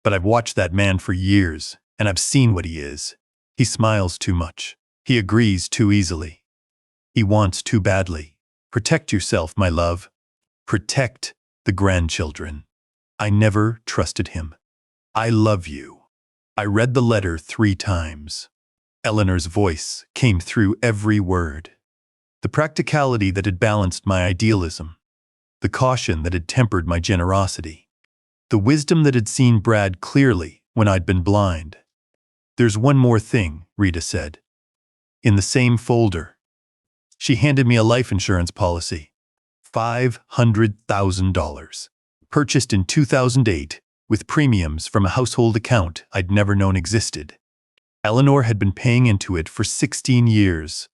But I've watched that man for years, and I've seen what he is. He smiles too much. He agrees too easily. He wants too badly. Protect yourself, my love. Protect the grandchildren. I never trusted him. I love you. I read the letter 3 times. Eleanor's voice came through every word. The practicality that had balanced my idealism. The caution that had tempered my generosity. The wisdom that had seen Brad clearly when I'd been blind. There's one more thing, Rita said. In the same folder. She handed me a life insurance policy. $500,000. Purchased in 2008 with premiums from a household account I'd never known existed. Eleanor had been paying into it for 16 years.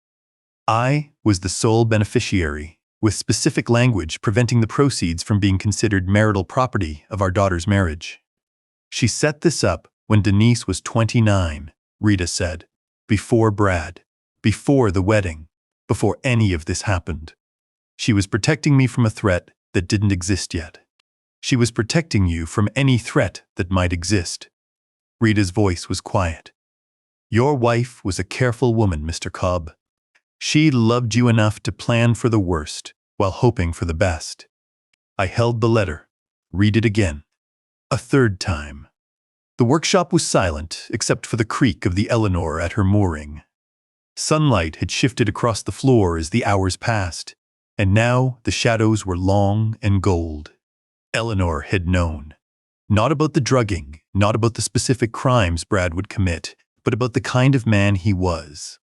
I was the sole beneficiary, with specific language preventing the proceeds from being considered marital property of our daughter's marriage. She set this up when Denise was 29, Rita said. Before Brad. Before the wedding. Before any of this happened. She was protecting me from a threat that didn't exist yet. She was protecting you from any threat that might exist. Rita's voice was quiet. Your wife was a careful woman, Mr. Cobb. She loved you enough to plan for the worst while hoping for the best. I held the letter. Read it again. A third time. The workshop was silent except for the creak of the Eleanor at her mooring. Sunlight had shifted across the floor as the hours passed, and now the shadows were long and gold. Eleanor had known. Not about the drugging, not about the specific crimes Brad would commit, but about the kind of man he was.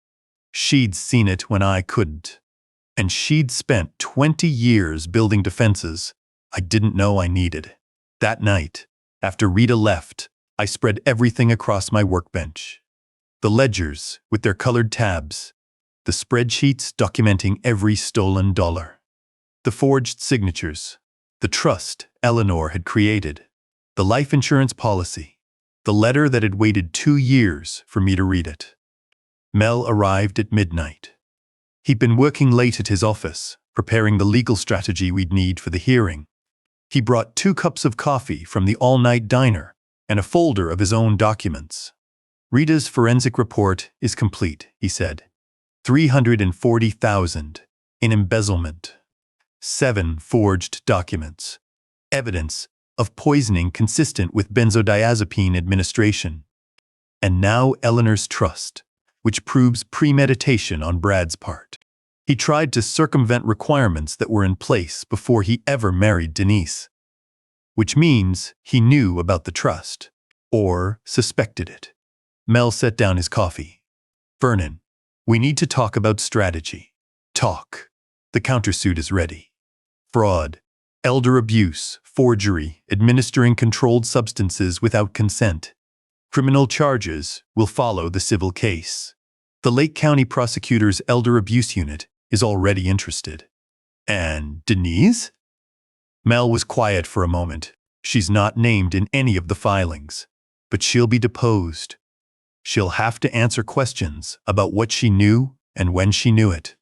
She'd seen it when I couldn't. And she'd spent 20 years building defenses I didn't know I needed. That night, after Rita left, I spread everything across my workbench. The ledgers with their colored tabs, the spreadsheets documenting every stolen dollar, the forged signatures, the trust Eleanor had created, the life insurance policy, the letter that had waited 2 years for me to read it. Mel arrived at midnight. He'd been working late at his office, preparing the legal strategy we'd need for the hearing. He brought 2 cups of coffee from the all-night diner and a folder of his own documents. Rita's forensic report is complete, he said. $340,000 in embezzlement. 7 forged documents. Evidence of poisoning consistent with benzodiazepine administration. And now Eleanor's trust, which proves premeditation on Brad's part. He tried to circumvent requirements that were in place before he ever married Denise. Which means he knew about the trust, or suspected it. Mel set down his coffee. Vernon, we need to talk about strategy. Talk. The countersuit is ready. Fraud, elder abuse, forgery, administering controlled substances without consent. Criminal charges will follow the civil case. The Lake County Prosecutor's Elder Abuse Unit is already interested. And Denise? Mel was quiet for a moment. She's not named in any of the filings, but she'll be deposed. She'll have to answer questions about what she knew and when she knew it.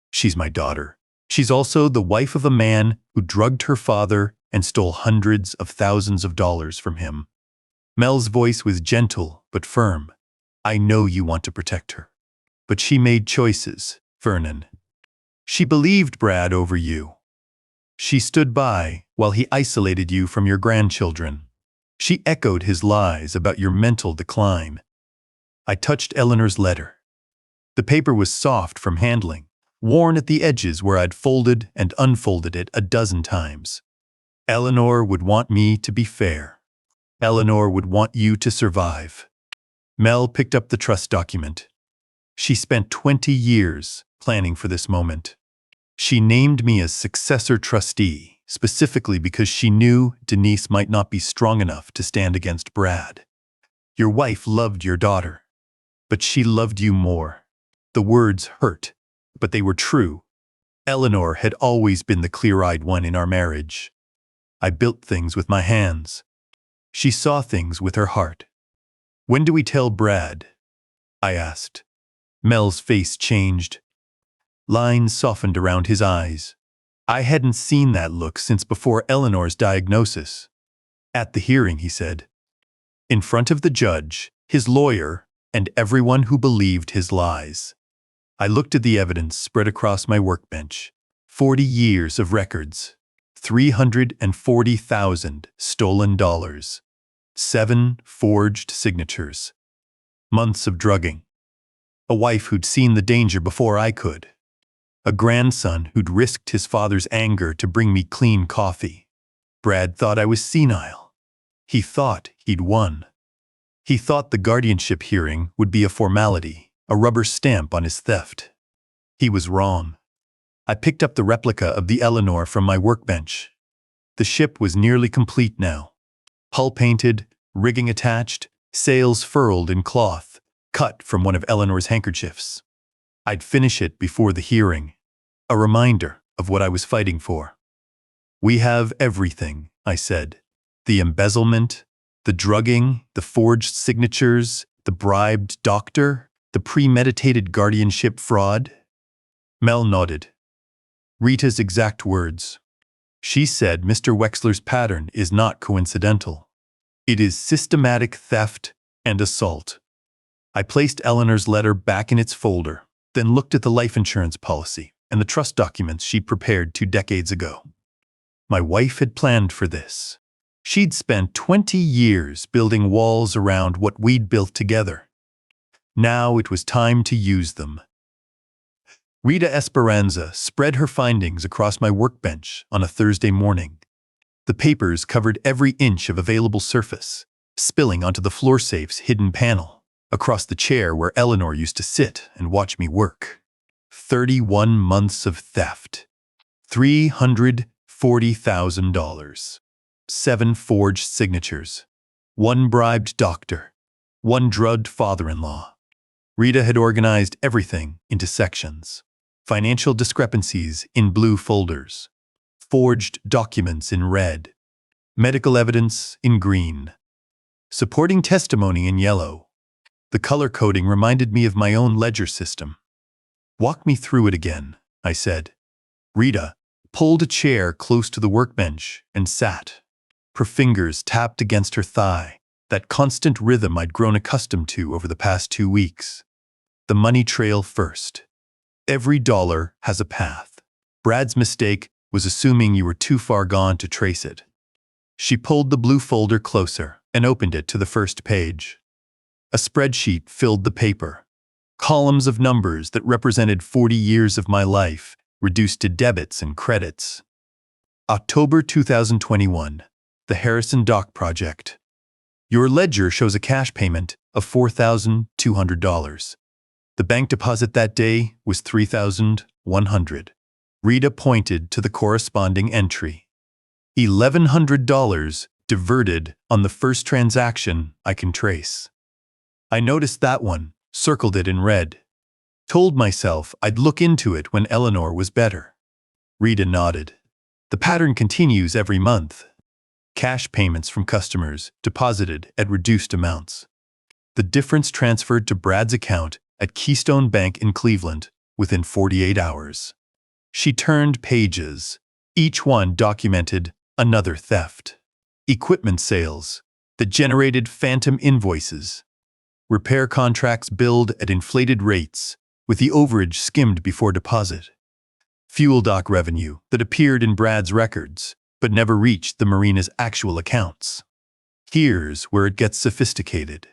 She's my daughter. She's also the wife of a man who drugged her father and stole hundreds of thousands of dollars from him. Mel's voice was gentle but firm. I know you want to protect her. But she made choices, Vernon. She believed Brad over you. She stood by while he isolated you from your grandchildren. She echoed his lies about your mental decline. I touched Eleanor's letter. The paper was soft from handling, worn at the edges where I'd folded and unfolded it a dozen times. Eleanor would want me to be fair. Eleanor would want you to survive. Mel picked up the trust document. She spent 20 years planning for this moment. She named me as successor trustee, specifically because she knew Denise might not be strong enough to stand against Brad. Your wife loved your daughter, but she loved you more. The words hurt, but they were true. Eleanor had always been the clear-eyed one in our marriage. I built things with my hands. She saw things with her heart. When do we tell Brad? I asked. Mel's face changed. Lines softened around his eyes. I hadn't seen that look since before Eleanor's diagnosis. At the hearing, he said. In front of the judge, his lawyer, and everyone who believed his lies. I looked at the evidence spread across my workbench. 40 years of records. 340,000 stolen dollars. 7 forged signatures. Months of drugging. A wife who'd seen the danger before I could. A grandson who'd risked his father's anger to bring me clean coffee. Brad thought I was senile. He thought he'd won. He thought the guardianship hearing would be a formality, a rubber stamp on his theft. He was wrong. I picked up the replica of the Eleanor from my workbench. The ship was nearly complete now. Hull painted, rigging attached, sails furled in cloth, cut from one of Eleanor's handkerchiefs. I'd finish it before the hearing. A reminder, of what I was fighting for. "We have everything," I said. "The embezzlement, the drugging, the forged signatures, the bribed doctor, the premeditated guardianship fraud." Mel nodded. Rita's exact words. She said Mr. Wexler's pattern is not coincidental. It is systematic theft and assault. I placed Eleanor's letter back in its folder, then looked at the life insurance policy and the trust documents she'd prepared 2 decades ago. My wife had planned for this. She'd spent 20 years building walls around what we'd built together. Now it was time to use them. Rita Esperanza spread her findings across my workbench on a Thursday morning. The papers covered every inch of available surface, spilling onto the floor safe's hidden panel, across the chair where Eleanor used to sit and watch me work. 31 months of theft. $340,000. 7 forged signatures. 1 bribed doctor. 1 drugged father-in-law. Rita had organized everything into sections. Financial discrepancies in blue folders. Forged documents in red. Medical evidence in green. Supporting testimony in yellow. The color coding reminded me of my own ledger system. "Walk me through it again," I said. Rita pulled a chair close to the workbench and sat. Her fingers tapped against her thigh, that constant rhythm I'd grown accustomed to over the past 2 weeks. The money trail first. Every dollar has a path. Brad's mistake was assuming you were too far gone to trace it. She pulled the blue folder closer and opened it to the first page. A spreadsheet filled the paper. Columns of numbers that represented 40 years of my life, reduced to debits and credits. October 2021, the Harrison Dock Project. Your ledger shows a cash payment of $4,200. The bank deposit that day was $3,100. Rita pointed to the corresponding entry. $1,100 diverted on the first transaction I can trace. I noticed that one, circled it in red. Told myself I'd look into it when Eleanor was better. Rita nodded. The pattern continues every month. Cash payments from customers deposited at reduced amounts. The difference transferred to Brad's account at Keystone Bank in Cleveland within 48 hours. She turned pages. Each one documented another theft. Equipment sales that generated phantom invoices. Repair contracts billed at inflated rates, with the overage skimmed before deposit. Fuel dock revenue that appeared in Brad's records, but never reached the Marina's actual accounts. Here's where it gets sophisticated.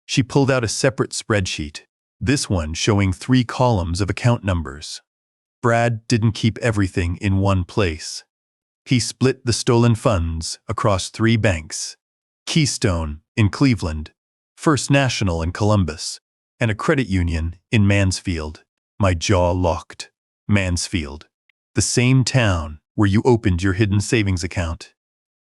She pulled out a separate spreadsheet, this one showing 3 columns of account numbers. Brad didn't keep everything in one place. He split the stolen funds across 3 banks: Keystone in Cleveland, First National in Columbus, and a credit union in Mansfield. My jaw locked. Mansfield. The same town where you opened your hidden savings account.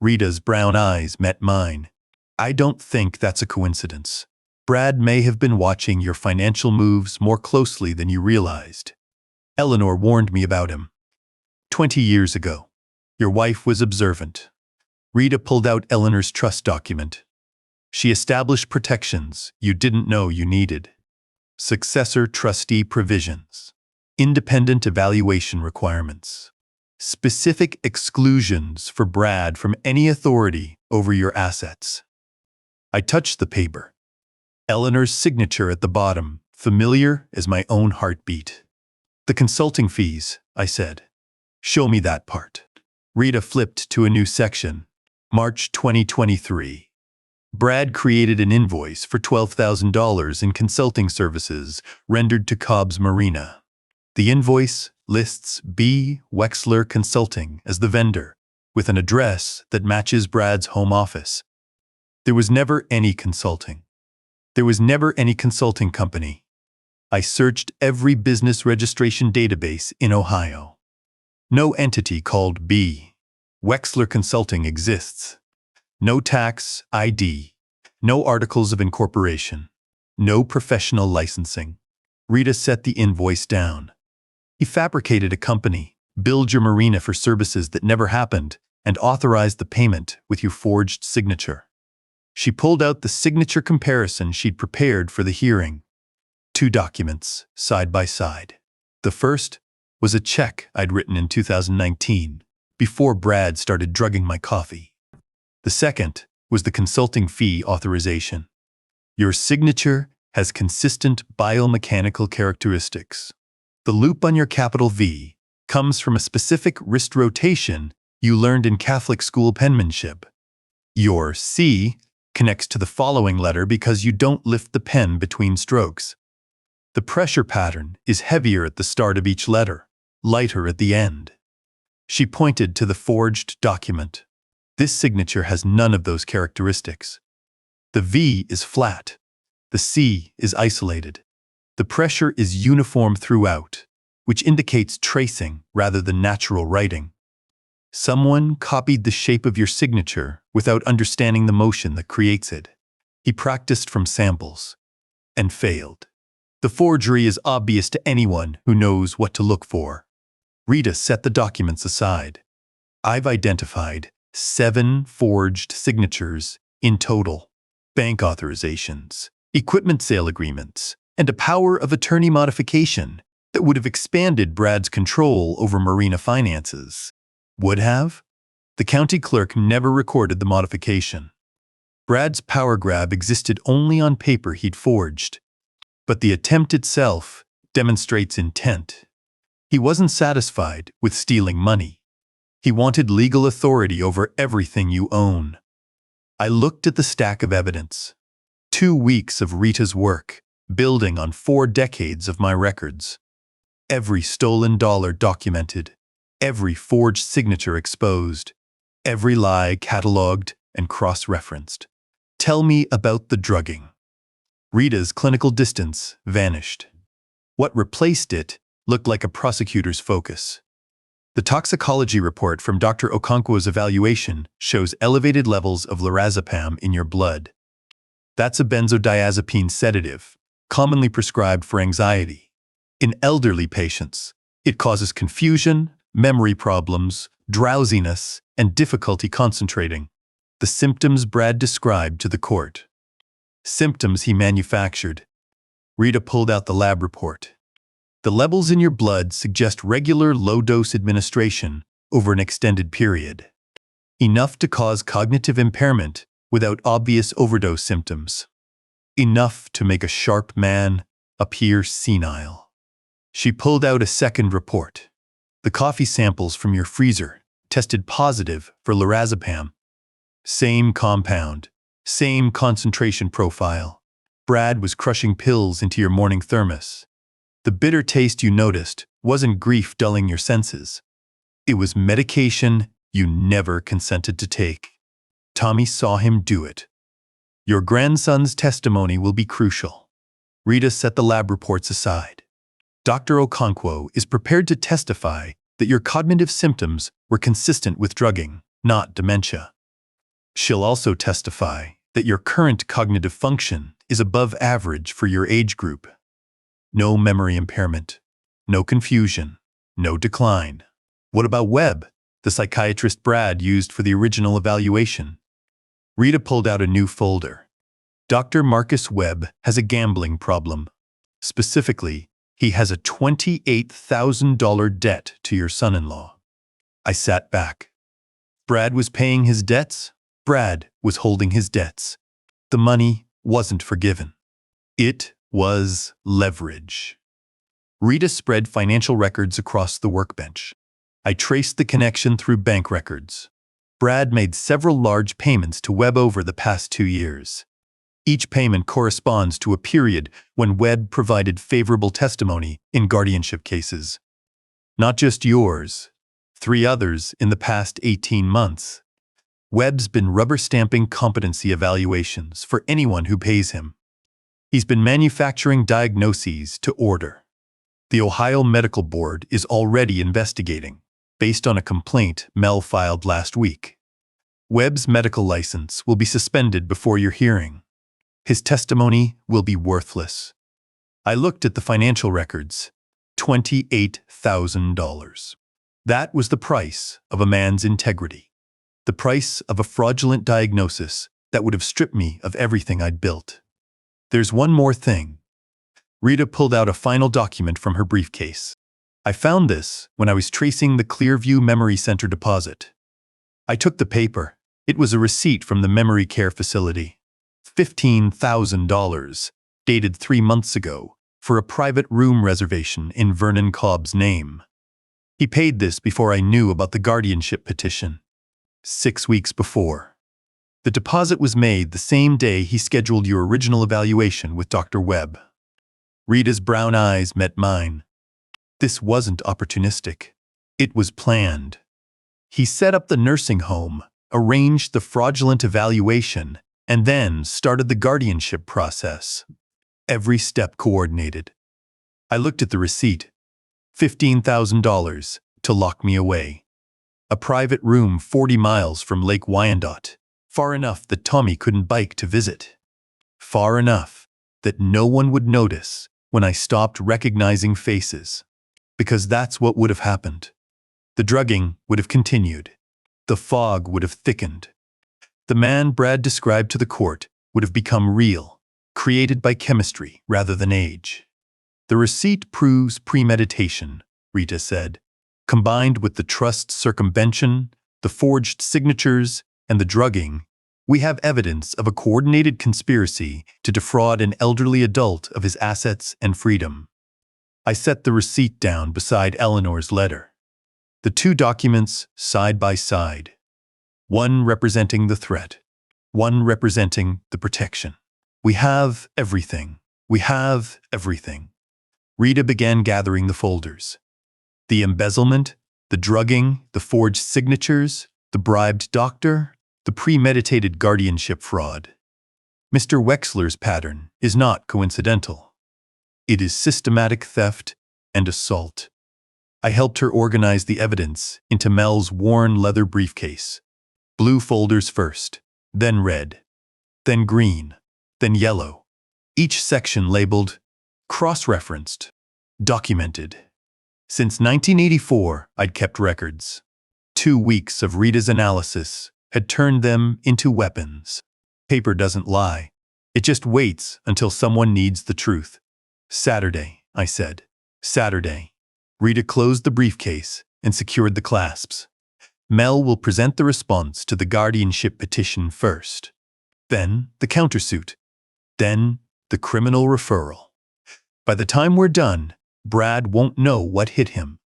Rita's brown eyes met mine. I don't think that's a coincidence. Brad may have been watching your financial moves more closely than you realized. Eleanor warned me about him. 20 years ago. Your wife was observant. Rita pulled out Eleanor's trust document. She established protections you didn't know you needed. Successor trustee provisions. Independent evaluation requirements. Specific exclusions for Brad from any authority over your assets. I touched the paper. Eleanor's signature at the bottom, familiar as my own heartbeat. The consulting fees, I said. Show me that part. Rita flipped to a new section. March 2023. Brad created an invoice for $12,000 in consulting services rendered to Cobb's Marina. The invoice lists B. Wexler Consulting as the vendor, with an address that matches Brad's home office. There was never any consulting. There was never any consulting company. I searched every business registration database in Ohio. No entity called B. Wexler Consulting exists. No tax ID. No articles of incorporation. No professional licensing. Rita set the invoice down. He fabricated a company, billed your Marina for services that never happened, and authorized the payment with your forged signature. She pulled out the signature comparison she'd prepared for the hearing. 2 documents, side by side. The first was a check I'd written in 2019, before Brad started drugging my coffee. The second was the consulting fee authorization. Your signature has consistent biomechanical characteristics. The loop on your capital V comes from a specific wrist rotation you learned in Catholic school penmanship. Your C connects to the following letter because you don't lift the pen between strokes. The pressure pattern is heavier at the start of each letter, lighter at the end. She pointed to the forged document. This signature has none of those characteristics. The V is flat. The C is isolated. The pressure is uniform throughout, which indicates tracing rather than natural writing. Someone copied the shape of your signature without understanding the motion that creates it. He practiced from samples and failed. The forgery is obvious to anyone who knows what to look for. Rita set the documents aside. I've identified 7 forged signatures in total. Bank authorizations, equipment sale agreements, and a power of attorney modification that would have expanded Brad's control over Marina finances. Would have? The county clerk never recorded the modification. Brad's power grab existed only on paper he'd forged, but the attempt itself demonstrates intent. He wasn't satisfied with stealing money. He wanted legal authority over everything you own. I looked at the stack of evidence. 2 weeks of Rita's work, building on 4 decades of my records. Every stolen dollar documented. Every forged signature exposed. Every lie cataloged and cross-referenced. Tell me about the drugging. Rita's clinical distance vanished. What replaced it looked like a prosecutor's focus. The toxicology report from Dr. Okonkwo's evaluation shows elevated levels of lorazepam in your blood. That's a benzodiazepine sedative, commonly prescribed for anxiety. In elderly patients, it causes confusion, memory problems, drowsiness, and difficulty concentrating. The symptoms Brad described to the court. Symptoms he manufactured. Rita pulled out the lab report. The levels in your blood suggest regular low-dose administration over an extended period. Enough to cause cognitive impairment without obvious overdose symptoms. Enough to make a sharp man appear senile. She pulled out a second report. The coffee samples from your freezer tested positive for lorazepam. Same compound, same concentration profile. Brad was crushing pills into your morning thermos. The bitter taste you noticed wasn't grief dulling your senses. It was medication you never consented to take. Tommy saw him do it. Your grandson's testimony will be crucial. Rita set the lab reports aside. Dr. Okonkwo is prepared to testify that your cognitive symptoms were consistent with drugging, not dementia. She'll also testify that your current cognitive function is above average for your age group. No memory impairment, no confusion, no decline. What about Webb, the psychiatrist Brad used for the original evaluation? Rita pulled out a new folder. Dr. Marcus Webb has a gambling problem. Specifically, he has a $28,000 debt to your son-in-law. I sat back. Brad was paying his debts. Brad was holding his debts. The money wasn't forgiven. It was leverage. Rita spread financial records across the workbench. I traced the connection through bank records. Brad made several large payments to Webb over the past 2 years. Each payment corresponds to a period when Webb provided favorable testimony in guardianship cases. Not just yours, 3 others in the past 18 months. Webb's been rubber-stamping competency evaluations for anyone who pays him. He's been manufacturing diagnoses to order. The Ohio Medical Board is already investigating, based on a complaint Mel filed last week. Webb's medical license will be suspended before your hearing. His testimony will be worthless. I looked at the financial records. $28,000. That was the price of a man's integrity. The price of a fraudulent diagnosis that would have stripped me of everything I'd built. There's one more thing. Rita pulled out a final document from her briefcase. I found this when I was tracing the Clearview Memory Center deposit. I took the paper. It was a receipt from the memory care facility. $15,000, dated 3 months ago, for a private room reservation in Vernon Cobb's name. He paid this before I knew about the guardianship petition. 6 weeks before. The deposit was made the same day he scheduled your original evaluation with Dr. Webb. Rita's brown eyes met mine. This wasn't opportunistic. It was planned. He set up the nursing home, arranged the fraudulent evaluation, and then started the guardianship process. Every step coordinated. I looked at the receipt. $15,000 to lock me away. A private room 40 miles from Lake Wyandotte, far enough that Tommy couldn't bike to visit. Far enough that no one would notice when I stopped recognizing faces. Because that's what would have happened. The drugging would have continued. The fog would have thickened. The man Brad described to the court would have become real, created by chemistry rather than age. The receipt proves premeditation, Rita said. Combined with the trust's circumvention, the forged signatures, and the drugging, we have evidence of a coordinated conspiracy to defraud an elderly adult of his assets and freedom. I set the receipt down beside Eleanor's letter. The two documents side by side. One representing the threat, one representing the protection. We have everything. We have everything. Rita began gathering the folders. The embezzlement, the drugging, the forged signatures, the bribed doctor, the premeditated guardianship fraud. Mr. Wexler's pattern is not coincidental. It is systematic theft and assault. I helped her organize the evidence into Mel's worn leather briefcase. Blue folders first, then red, then green, then yellow. Each section labeled, cross-referenced, documented. Since 1984, I'd kept records. 2 weeks of Rita's analysis had turned them into weapons. Paper doesn't lie. It just waits until someone needs the truth. Saturday, I said. Saturday. Rita closed the briefcase and secured the clasps. Mel will present the response to the guardianship petition first. Then the countersuit. Then the criminal referral. By the time we're done, Brad won't know what hit him.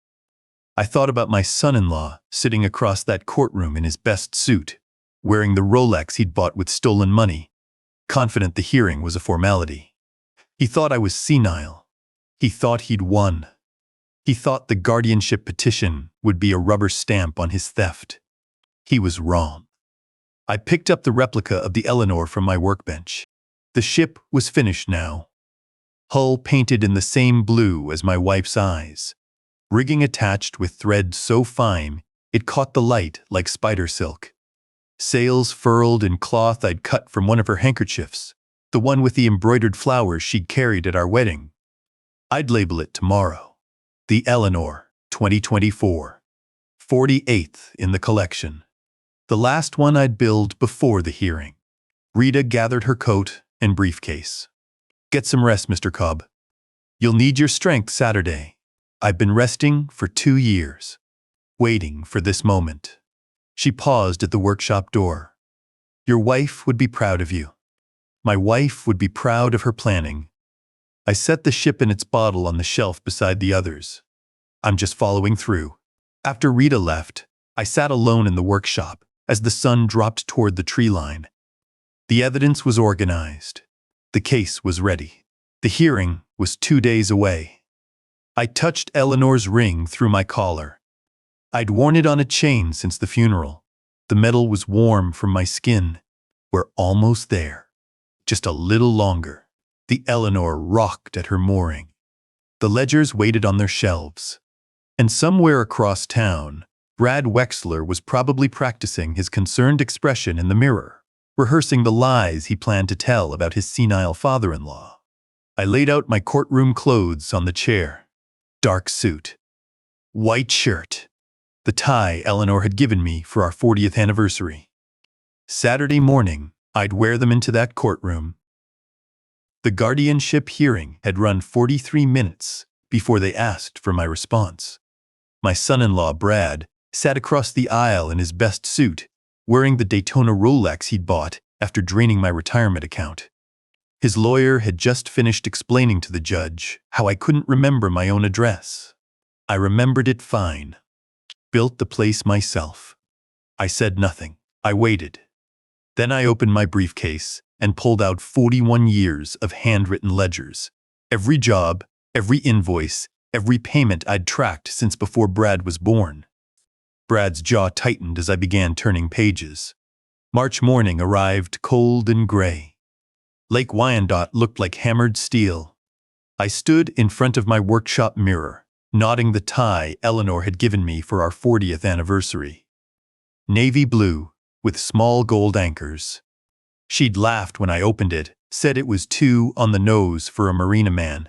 I thought about my son-in-law sitting across that courtroom in his best suit, wearing the Rolex he'd bought with stolen money, confident the hearing was a formality. He thought I was senile. He thought he'd won. He thought the guardianship petition would be a rubber stamp on his theft. He was wrong. I picked up the replica of the Eleanor from my workbench. The ship was finished now. Hull painted in the same blue as my wife's eyes. Rigging attached with thread so fine it caught the light like spider silk. Sails furled in cloth I'd cut from one of her handkerchiefs, the one with the embroidered flowers she'd carried at our wedding. I'd label it tomorrow. The Eleanor, 2024. 48th in the collection. The last one I'd billed before the hearing. Rita gathered her coat and briefcase. Get some rest, Mr. Cobb. You'll need your strength Saturday. I've been resting for 2 years, waiting for this moment. She paused at the workshop door. Your wife would be proud of you. My wife would be proud of her planning. I set the ship in its bottle on the shelf beside the others. I'm just following through. After Rita left, I sat alone in the workshop as the sun dropped toward the tree line. The evidence was organized. The case was ready. The hearing was 2 days away. I touched Eleanor's ring through my collar. I'd worn it on a chain since the funeral. The metal was warm from my skin. We're almost there. Just a little longer. The Eleanor rocked at her mooring. The ledgers waited on their shelves. And somewhere across town, Brad Wexler was probably practicing his concerned expression in the mirror, rehearsing the lies he planned to tell about his senile father-in-law. I laid out my courtroom clothes on the chair. Dark suit. White shirt. the tie Eleanor had given me for our 40th anniversary. Saturday morning, I'd wear them into that courtroom. The guardianship hearing had run 43 minutes before they asked for my response. My son-in-law, Brad, sat across the aisle in his best suit, wearing the Daytona Rolex he'd bought after draining my retirement account. His lawyer had just finished explaining to the judge how I couldn't remember my own address. I remembered it fine. Built the place myself. I said nothing. I waited. Then I opened my briefcase and pulled out 41 years of handwritten ledgers. Every job, every invoice, every payment I'd tracked since before Brad was born. Brad's jaw tightened as I began turning pages. March morning arrived cold and gray. Lake Wyandotte looked like hammered steel. I stood in front of my workshop mirror, knotting the tie Eleanor had given me for our 40th anniversary. Navy blue, with small gold anchors. She'd laughed when I opened it, said it was too on the nose for a Marina man.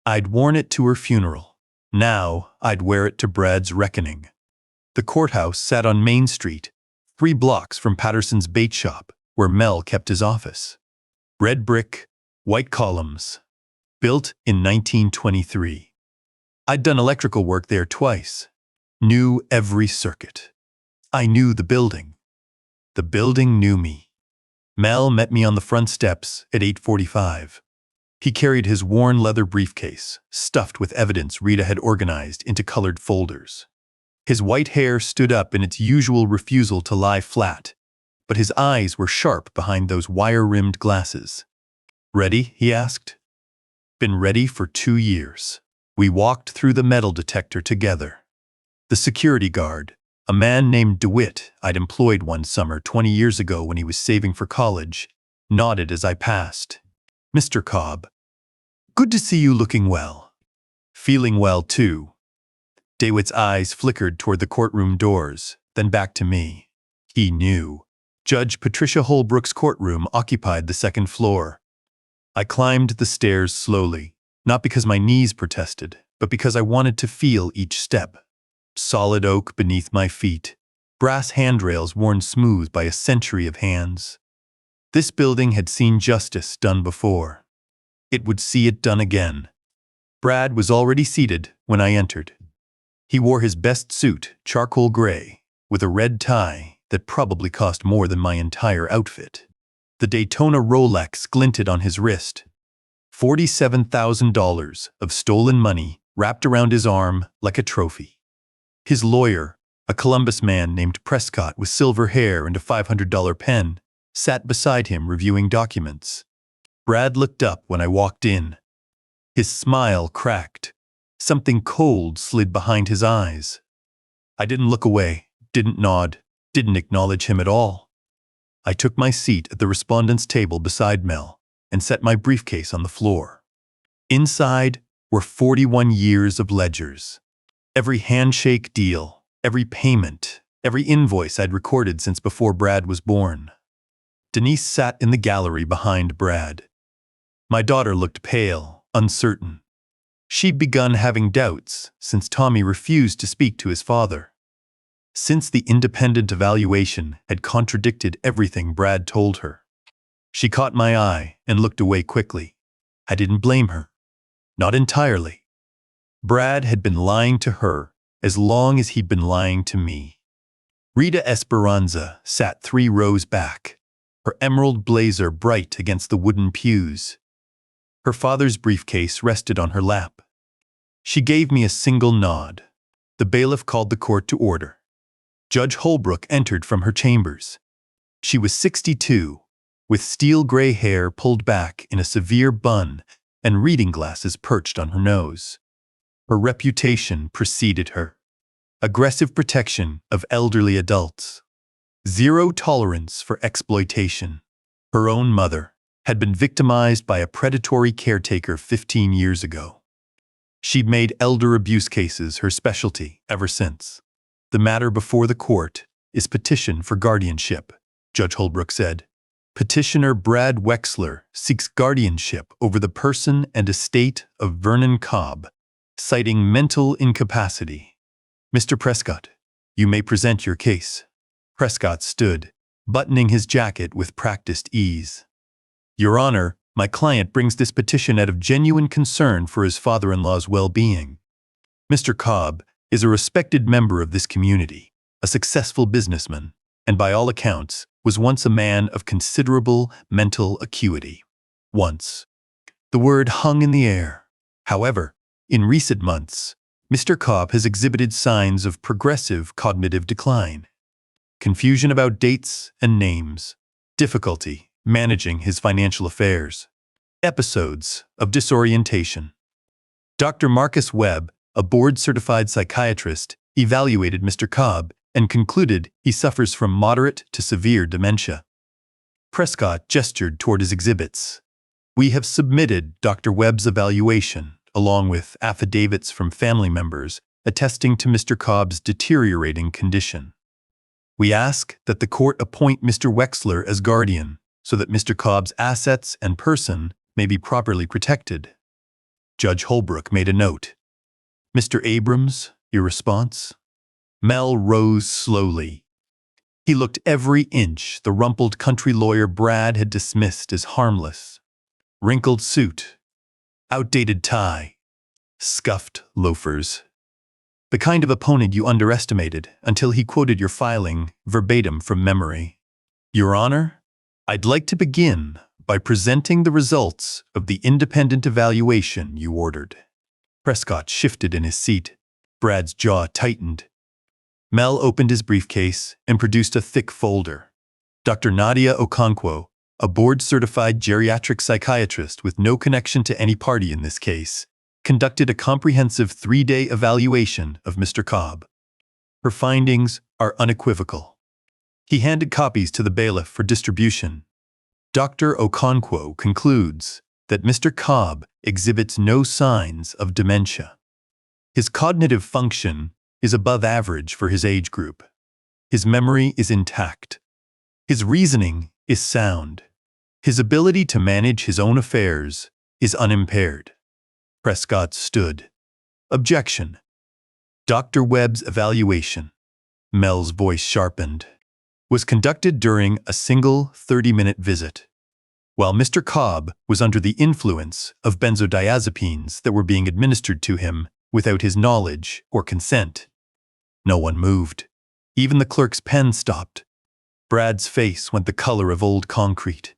I'd worn it to her funeral. Now I'd wear it to Brad's reckoning. The courthouse sat on Main Street, 3 blocks from Patterson's bait shop, where Mel kept his office. Red brick, white columns. Built in 1923. I'd done electrical work there twice. Knew every circuit. I knew the building. The building knew me. Mel met me on the front steps at 8:45. He carried his worn leather briefcase, stuffed with evidence Rita had organized into colored folders. His white hair stood up in its usual refusal to lie flat, but his eyes were sharp behind those wire-rimmed glasses. "Ready?" he asked. "Been ready for 2 years." We walked through the metal detector together. The security guard, a man named DeWitt I'd employed one summer 20 years ago when he was saving for college, nodded as I passed. "Mr. Cobb, good to see you looking well." "Feeling well, too." DeWitt's eyes flickered toward the courtroom doors, then back to me. He knew. Judge Patricia Holbrook's courtroom occupied the 2nd floor. I climbed the stairs slowly, not because my knees protested, but because I wanted to feel each step. Solid oak beneath my feet, brass handrails worn smooth by a century of hands. This building had seen justice done before. It would see it done again. Brad was already seated when I entered. He wore his best suit, charcoal gray, with a red tie that probably cost more than my entire outfit. The Daytona Rolex glinted on his wrist. $47,000 of stolen money wrapped around his arm like a trophy. His lawyer, a Columbus man named Prescott with silver hair and a $500 pen, sat beside him reviewing documents. Brad looked up when I walked in. His smile cracked. Something cold slid behind his eyes. I didn't look away, didn't nod, didn't acknowledge him at all. I took my seat at the respondent's table beside Mel and set my briefcase on the floor. Inside were 41 years of ledgers. Every handshake deal, every payment, every invoice I'd recorded since before Brad was born. Denise sat in the gallery behind Brad. My daughter looked pale, uncertain. She'd begun having doubts since Tommy refused to speak to his father. Since the independent evaluation had contradicted everything Brad told her. She caught my eye and looked away quickly. I didn't blame her. Not entirely. Brad had been lying to her as long as he'd been lying to me. Rita Esperanza sat 3 rows back, her emerald blazer bright against the wooden pews. Her father's briefcase rested on her lap. She gave me a single nod. The bailiff called the court to order. Judge Holbrook entered from her chambers. She was 62, with steel-gray hair pulled back in a severe bun and reading glasses perched on her nose. Her reputation preceded her. Aggressive protection of elderly adults. Zero tolerance for exploitation. Her own mother had been victimized by a predatory caretaker 15 years ago. She'd made elder abuse cases her specialty ever since. "The matter before the court is petition for guardianship," Judge Holbrook said. "Petitioner Brad Wexler seeks guardianship over the person and estate of Vernon Cobb, citing mental incapacity." "Mr. Prescott," You may present your case. Prescott stood, buttoning his jacket with practiced ease. Your Honor, my client brings this petition out of genuine concern for his father-in-law's well-being. Mr. Cobb is a respected member of this community, a successful businessman, and by all accounts, was once a man of considerable mental acuity. Once. The word hung in the air. However, in recent months, Mr. Cobb has exhibited signs of progressive cognitive decline. Confusion about dates and names, difficulty managing his financial affairs, episodes of disorientation. Dr. Marcus Webb, a board-certified psychiatrist, evaluated Mr. Cobb and concluded he suffers from moderate to severe dementia. Prescott gestured toward his exhibits. We have submitted Dr. Webb's evaluation, along with affidavits from family members attesting to Mr. Cobb's deteriorating condition. We ask that the court appoint Mr. Wexler as guardian so that Mr. Cobb's assets and person may be properly protected. Judge Holbrook made a note. Mr. Abrams, your response? Mel rose slowly. He looked every inch the rumpled country lawyer Brad had dismissed as harmless. Wrinkled suit, outdated tie, scuffed loafers. The kind of opponent you underestimated until he quoted your filing verbatim from memory. Your Honor, I'd like to begin by presenting the results of the independent evaluation you ordered. Prescott shifted in his seat. Brad's jaw tightened. Mel opened his briefcase and produced a thick folder. Dr. Nadia Okonkwo, a board-certified geriatric psychiatrist with no connection to any party in this case, conducted a comprehensive 3-day evaluation of Mr. Cobb. Her findings are unequivocal. He handed copies to the bailiff for distribution. Dr. Okonkwo concludes that Mr. Cobb exhibits no signs of dementia. His cognitive function is above average for his age group. His memory is intact. His reasoning is sound. His ability to manage his own affairs is unimpaired. Prescott stood. Objection. Dr. Webb's evaluation, Mel's voice sharpened, was conducted during a single 30-minute visit, while Mr. Cobb was under the influence of benzodiazepines that were being administered to him without his knowledge or consent. No one moved. Even the clerk's pen stopped. Brad's face went the color of old concrete.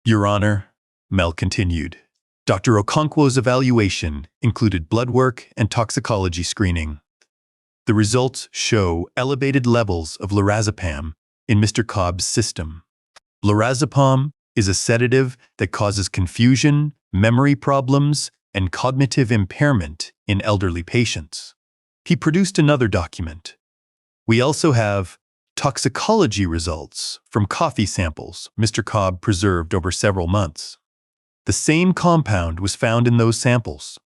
Your Honor, Mel continued, Dr. Okonkwo's evaluation included blood work and toxicology screening. The results show elevated levels of lorazepam in Mr. Cobb's system. Lorazepam is a sedative that causes confusion, memory problems, and cognitive impairment in elderly patients. He produced another document. We also have toxicology results from coffee samples Mr. Cobb preserved over several months. The same compound was found in those samples.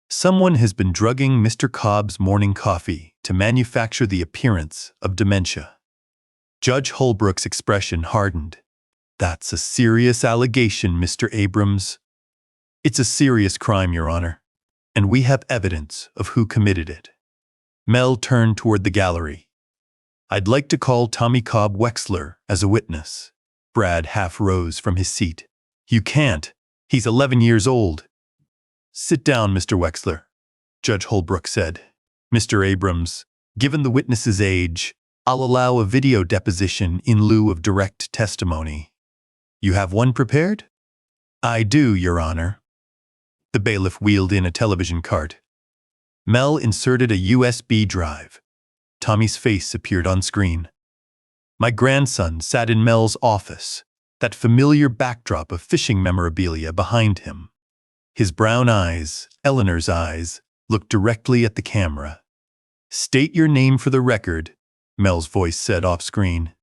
Someone has been drugging Mr. Cobb's morning coffee to manufacture the appearance of dementia. Judge Holbrook's expression hardened. That's a serious allegation, Mr. Abrams. It's a serious crime, Your Honor, and we have evidence of who committed it. Mel turned toward the gallery. I'd like to call Tommy Cobb Wexler as a witness. Brad half rose from his seat. You can't. He's 11 years old. Sit down, Mr. Wexler, Judge Holbrook said. Mr. Abrams, given the witness's age, I'll allow a video deposition in lieu of direct testimony. You have one prepared? I do, Your Honor. The bailiff wheeled in a television cart. Mel inserted a USB drive. Tommy's face appeared on screen. My grandson sat in Mel's office, that familiar backdrop of fishing memorabilia behind him. His brown eyes, Eleanor's eyes, looked directly at the camera. State your name for the record, Mel's voice said off-screen.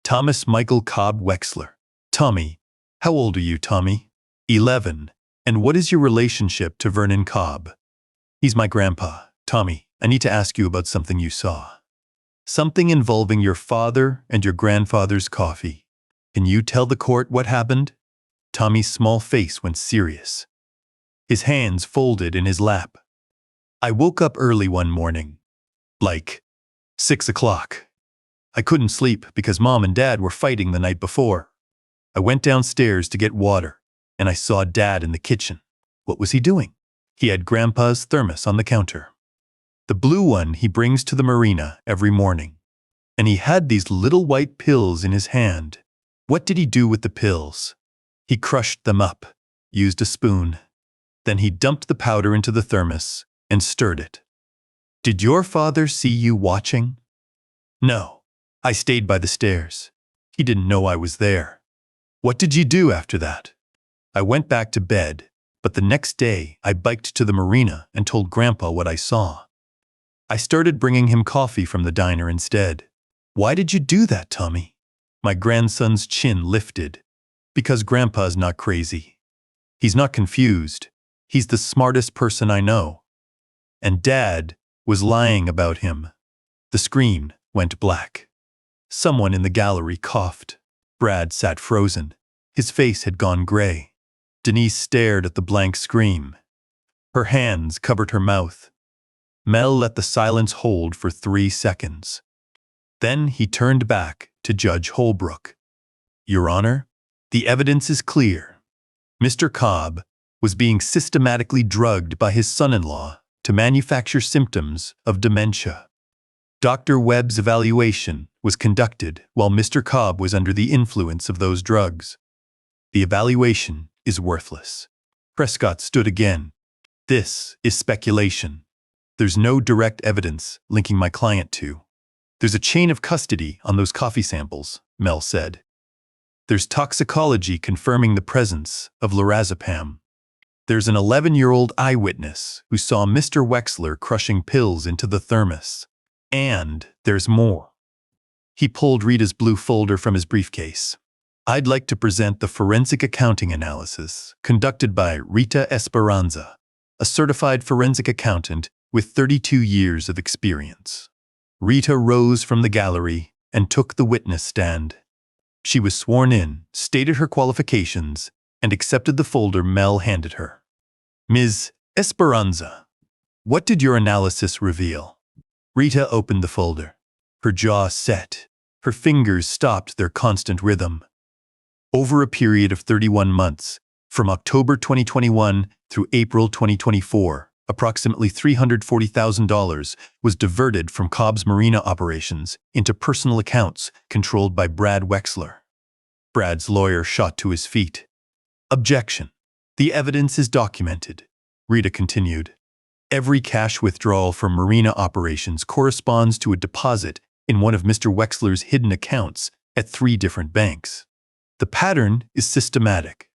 Thomas Michael Cobb Wexler. Tommy. How old are you, Tommy? 11. And what is your relationship to Vernon Cobb? He's my grandpa. Tommy, I need to ask you about something you saw. Something involving your father and your grandfather's coffee. Can you tell the court what happened? Tommy's small face went serious. His hands folded in his lap. I woke up early one morning. Like 6 o'clock. I couldn't sleep because Mom and Dad were fighting the night before. I went downstairs to get water, and I saw Dad in the kitchen. What was he doing? He had Grandpa's thermos on the counter. The blue one he brings to the Marina every morning. And he had these little white pills in his hand. What did he do with the pills? He crushed them up, used a spoon. Then he dumped the powder into the thermos and stirred it. Did your father see you watching? No. I stayed by the stairs. He didn't know I was there. What did you do after that? I went back to bed, but the next day I biked to the Marina and told Grandpa what I saw. I started bringing him coffee from the diner instead. Why did you do that, Tommy? My grandson's chin lifted. Because Grandpa's not crazy. He's not confused. He's the smartest person I know. And Dad was lying about him. The screen went black. Someone in the gallery coughed. Brad sat frozen. His face had gone gray. Denise stared at the blank screen. Her hands covered her mouth. Mel let the silence hold for 3 seconds. Then he turned back to Judge Holbrook. Your Honor, the evidence is clear. Mr. Cobb was being systematically drugged by his son-in-law to manufacture symptoms of dementia. Dr. Webb's evaluation was conducted while Mr. Cobb was under the influence of those drugs. The evaluation is worthless. Prescott stood again. This is speculation. There's no direct evidence linking my client to. There's a chain of custody on those coffee samples, Mel said. There's toxicology confirming the presence of lorazepam. There's an 11-year-old eyewitness who saw Mr. Wexler crushing pills into the thermos. And there's more. He pulled Rita's blue folder from his briefcase. I'd like to present the forensic accounting analysis conducted by Rita Esperanza, a certified forensic accountant with 32 years of experience. Rita rose from the gallery and took the witness stand. She was sworn in, stated her qualifications, and accepted the folder Mel handed her. Ms. Esperanza, what did your analysis reveal? Rita opened the folder. Her jaw set. Her fingers stopped their constant rhythm. Over a period of 31 months, from October 2021 through April 2024, approximately $340,000 was diverted from Cobb's Marina operations into personal accounts controlled by Brad Wexler. Brad's lawyer shot to his feet. Objection. The evidence is documented, Rita continued. Every cash withdrawal from Marina operations corresponds to a deposit in one of Mr. Wexler's hidden accounts at 3 different banks. The pattern is systematic.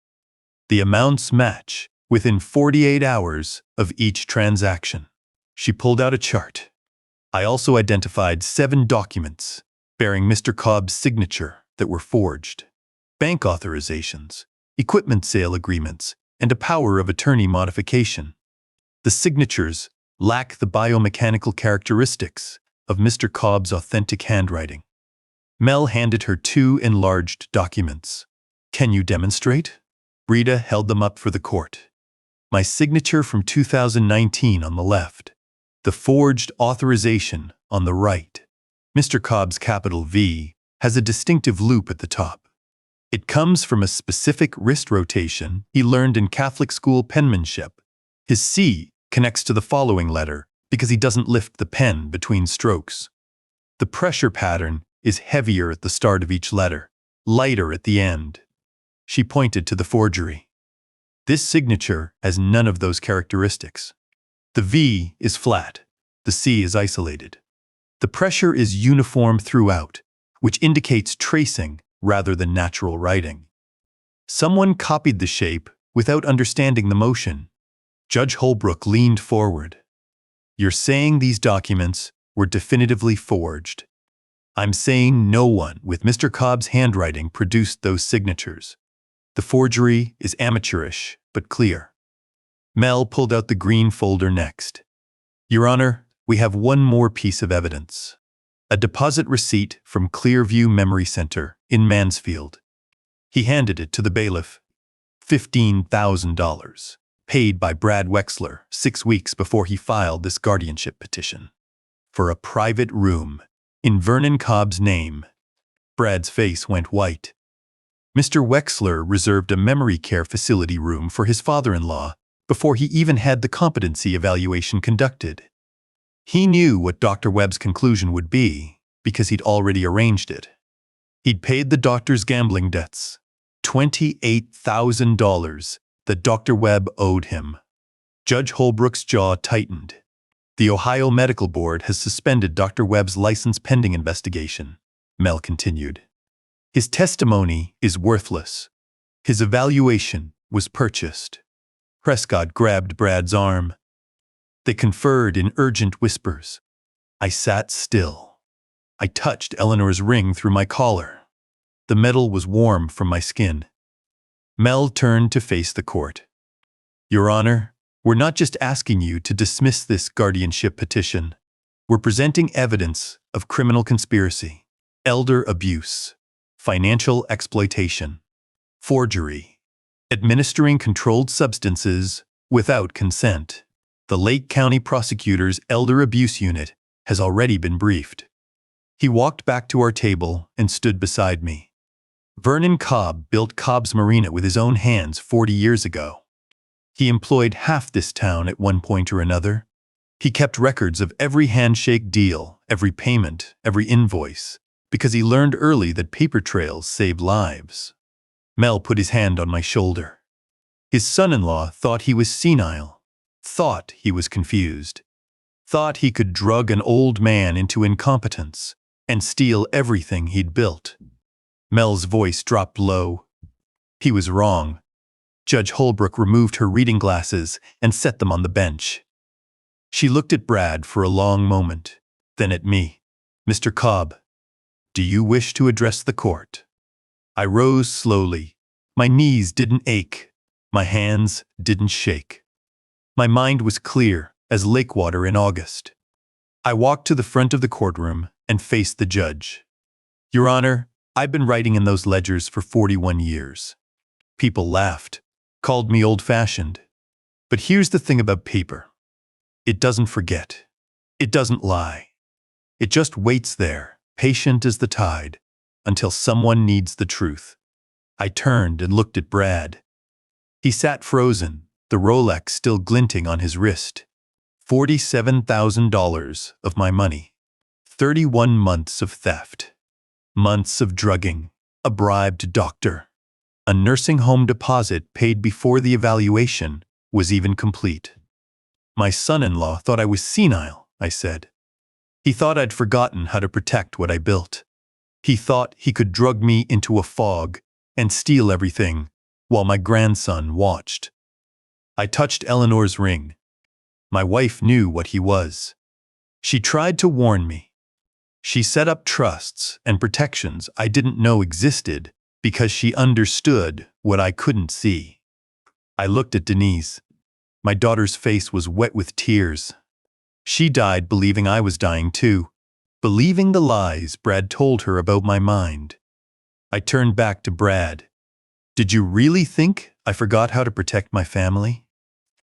The amounts match within 48 hours of each transaction. She pulled out a chart. I also identified 7 documents bearing Mr. Cobb's signature that were forged. Bank authorizations, equipment sale agreements, and a power of attorney modification. The signatures lack the biomechanical characteristics of Mr. Cobb's authentic handwriting. Mel handed her 2 enlarged documents. Can you demonstrate? Rita held them up for the court. My signature from 2019 on the left. The forged authorization on the right. Mr. Cobb's capital V has a distinctive loop at the top. It comes from a specific wrist rotation he learned in Catholic school penmanship. His C connects to the following letter because he doesn't lift the pen between strokes. The pressure pattern is heavier at the start of each letter, lighter at the end. She pointed to the forgery. This signature has none of those characteristics. The V is flat, the C is isolated. The pressure is uniform throughout, which indicates tracing rather than natural writing. Someone copied the shape without understanding the motion. Judge Holbrook leaned forward. You're saying these documents were definitively forged. I'm saying no one with Mr. Cobb's handwriting produced those signatures. The forgery is amateurish, but clear. Mel pulled out the green folder next. Your Honor, we have one more piece of evidence. A deposit receipt from Clearview Memory Center in Mansfield. He handed it to the bailiff. $15,000, paid by Brad Wexler 6 weeks before he filed this guardianship petition. For a private room In Vernon Cobb's name. Brad's face went white. Mr. Wexler reserved a memory care facility room for his father-in-law before he even had the competency evaluation conducted. He knew what Dr. Webb's conclusion would be because he'd already arranged it. He'd paid the doctor's gambling debts, $28,000 that Dr. Webb owed him. Judge Holbrook's jaw tightened. The Ohio Medical Board has suspended Dr. Webb's license pending investigation, Mel continued. His testimony is worthless. His evaluation was purchased. Prescott grabbed Brad's arm. They conferred in urgent whispers. I sat still. I touched Eleanor's ring through my collar. The metal was warm from my skin. Mel turned to face the court. Your Honor, we're not just asking you to dismiss this guardianship petition. We're presenting evidence of criminal conspiracy, elder abuse, financial exploitation, forgery, administering controlled substances without consent. The Lake County Prosecutor's Elder Abuse Unit has already been briefed. He walked back to our table and stood beside me. Vernon Cobb built Cobb's Marina with his own hands 40 years ago. He employed half this town at one point or another. He kept records of every handshake deal, every payment, every invoice, because he learned early that paper trails save lives. Mel put his hand on my shoulder. His son-in-law thought he was senile, thought he was confused, thought he could drug an old man into incompetence and steal everything he'd built. Mel's voice dropped low. He was wrong. Judge Holbrook removed her reading glasses and set them on the bench. She looked at Brad for a long moment, then at me. Mr. Cobb, do you wish to address the court? I rose slowly. My knees didn't ache. My hands didn't shake. My mind was clear as lake water in August. I walked to the front of the courtroom and faced the judge. Your Honor, I've been writing in those ledgers for 41 years. People laughed, called me old-fashioned. But here's the thing about paper. It doesn't forget. It doesn't lie. It just waits there, patient as the tide, until someone needs the truth. I turned and looked at Brad. He sat frozen, the Rolex still glinting on his wrist. $47,000 of my money. 31 months of theft. Months of drugging. A bribed doctor. A nursing home deposit paid before the evaluation was even complete. My son-in-law thought I was senile, I said. He thought I'd forgotten how to protect what I built. He thought he could drug me into a fog and steal everything while my grandson watched. I touched Eleanor's ring. My wife knew what he was. She tried to warn me. She set up trusts and protections I didn't know existed because she understood what I couldn't see. I looked at Denise. My daughter's face was wet with tears. She died believing I was dying too, believing the lies Brad told her about my mind. I turned back to Brad. Did you really think I forgot how to protect my family?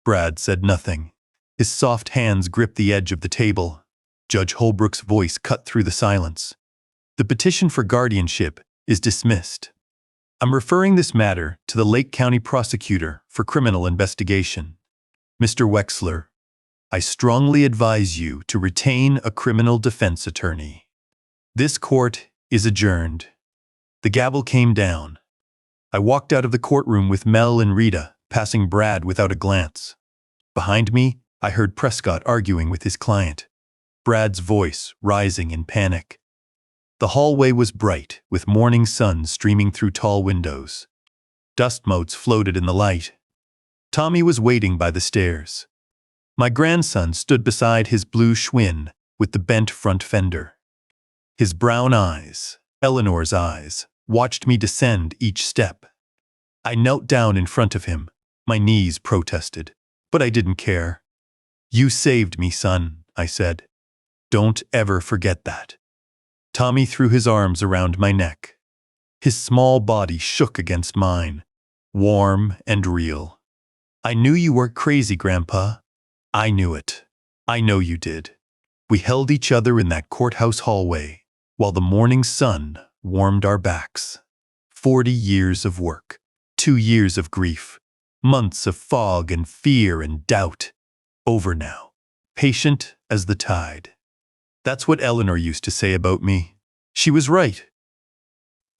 Brad said nothing. His soft hands gripped the edge of the table. Judge Holbrook's voice cut through the silence. The petition for guardianship is dismissed. I'm referring this matter to the Lake County Prosecutor for criminal investigation. Mr. Wexler, I strongly advise you to retain a criminal defense attorney. This court is adjourned. The gavel came down. I walked out of the courtroom with Mel and Rita, passing Brad without a glance. Behind me, I heard Prescott arguing with his client, Brad's voice rising in panic. The hallway was bright, with morning sun streaming through tall windows. Dust motes floated in the light. Tommy was waiting by the stairs. My grandson stood beside his blue Schwinn with the bent front fender. His brown eyes, Eleanor's eyes, watched me descend each step. I knelt down in front of him. My knees protested, but I didn't care. You saved me, son, I said. Don't ever forget that. Tommy threw his arms around my neck. His small body shook against mine, warm and real. I knew you weren't crazy, Grandpa. I knew it. I know you did. We held each other in that courthouse hallway while the morning sun warmed our backs. 40 years of work, 2 years of grief, months of fog and fear and doubt. Over now, patient as the tide. That's what Eleanor used to say about me. She was right.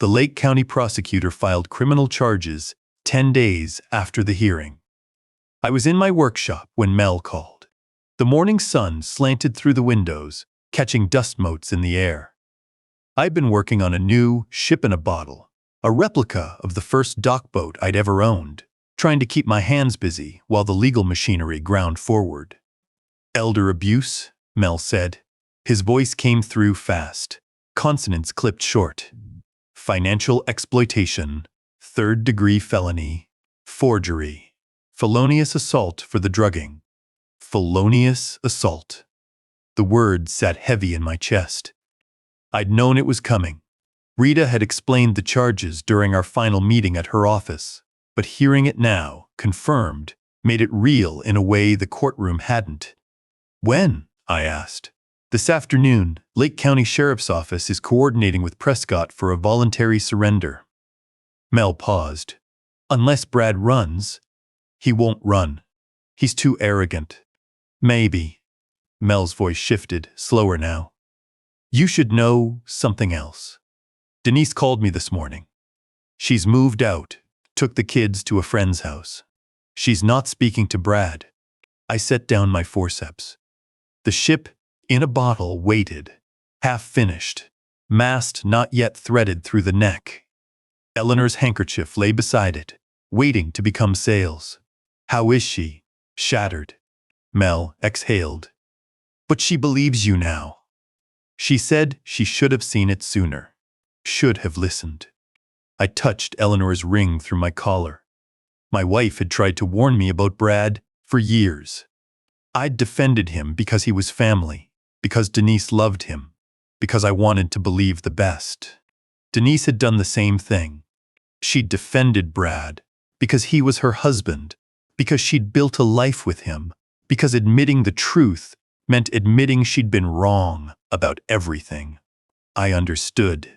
The Lake County prosecutor filed criminal charges 10 days after the hearing. I was in my workshop when Mel called. The morning sun slanted through the windows, catching dust motes in the air. I'd been working on a new ship in a bottle, a replica of the first dock boat I'd ever owned, trying to keep my hands busy while the legal machinery ground forward. Elder abuse, Mel said. His voice came through fast, consonants clipped short. Financial exploitation, third-degree felony, forgery, felonious assault for the drugging. Felonious assault. The word sat heavy in my chest. I'd known it was coming. Rita had explained the charges during our final meeting at her office, but hearing it now, confirmed, made it real in a way the courtroom hadn't. When? I asked. This afternoon, Lake County Sheriff's Office is coordinating with Prescott for a voluntary surrender. Mel paused. Unless Brad runs. He won't run. He's too arrogant. Maybe. Mel's voice shifted, slower now. You should know something else. Denise called me this morning. She's moved out, took the kids to a friend's house. She's not speaking to Brad. I set down my forceps. The ship, in a bottle, waited, half finished, mast not yet threaded through the neck. Eleanor's handkerchief lay beside it, waiting to become sails. How is she? Shattered. Mel exhaled. But she believes you now. She said she should have seen it sooner. Should have listened. I touched Eleanor's ring through my collar. My wife had tried to warn me about Brad for years. I'd defended him because he was family, because Denise loved him, because I wanted to believe the best. Denise had done the same thing. She'd defended Brad because he was her husband, because she'd built a life with him, because admitting the truth meant admitting she'd been wrong about everything. I understood.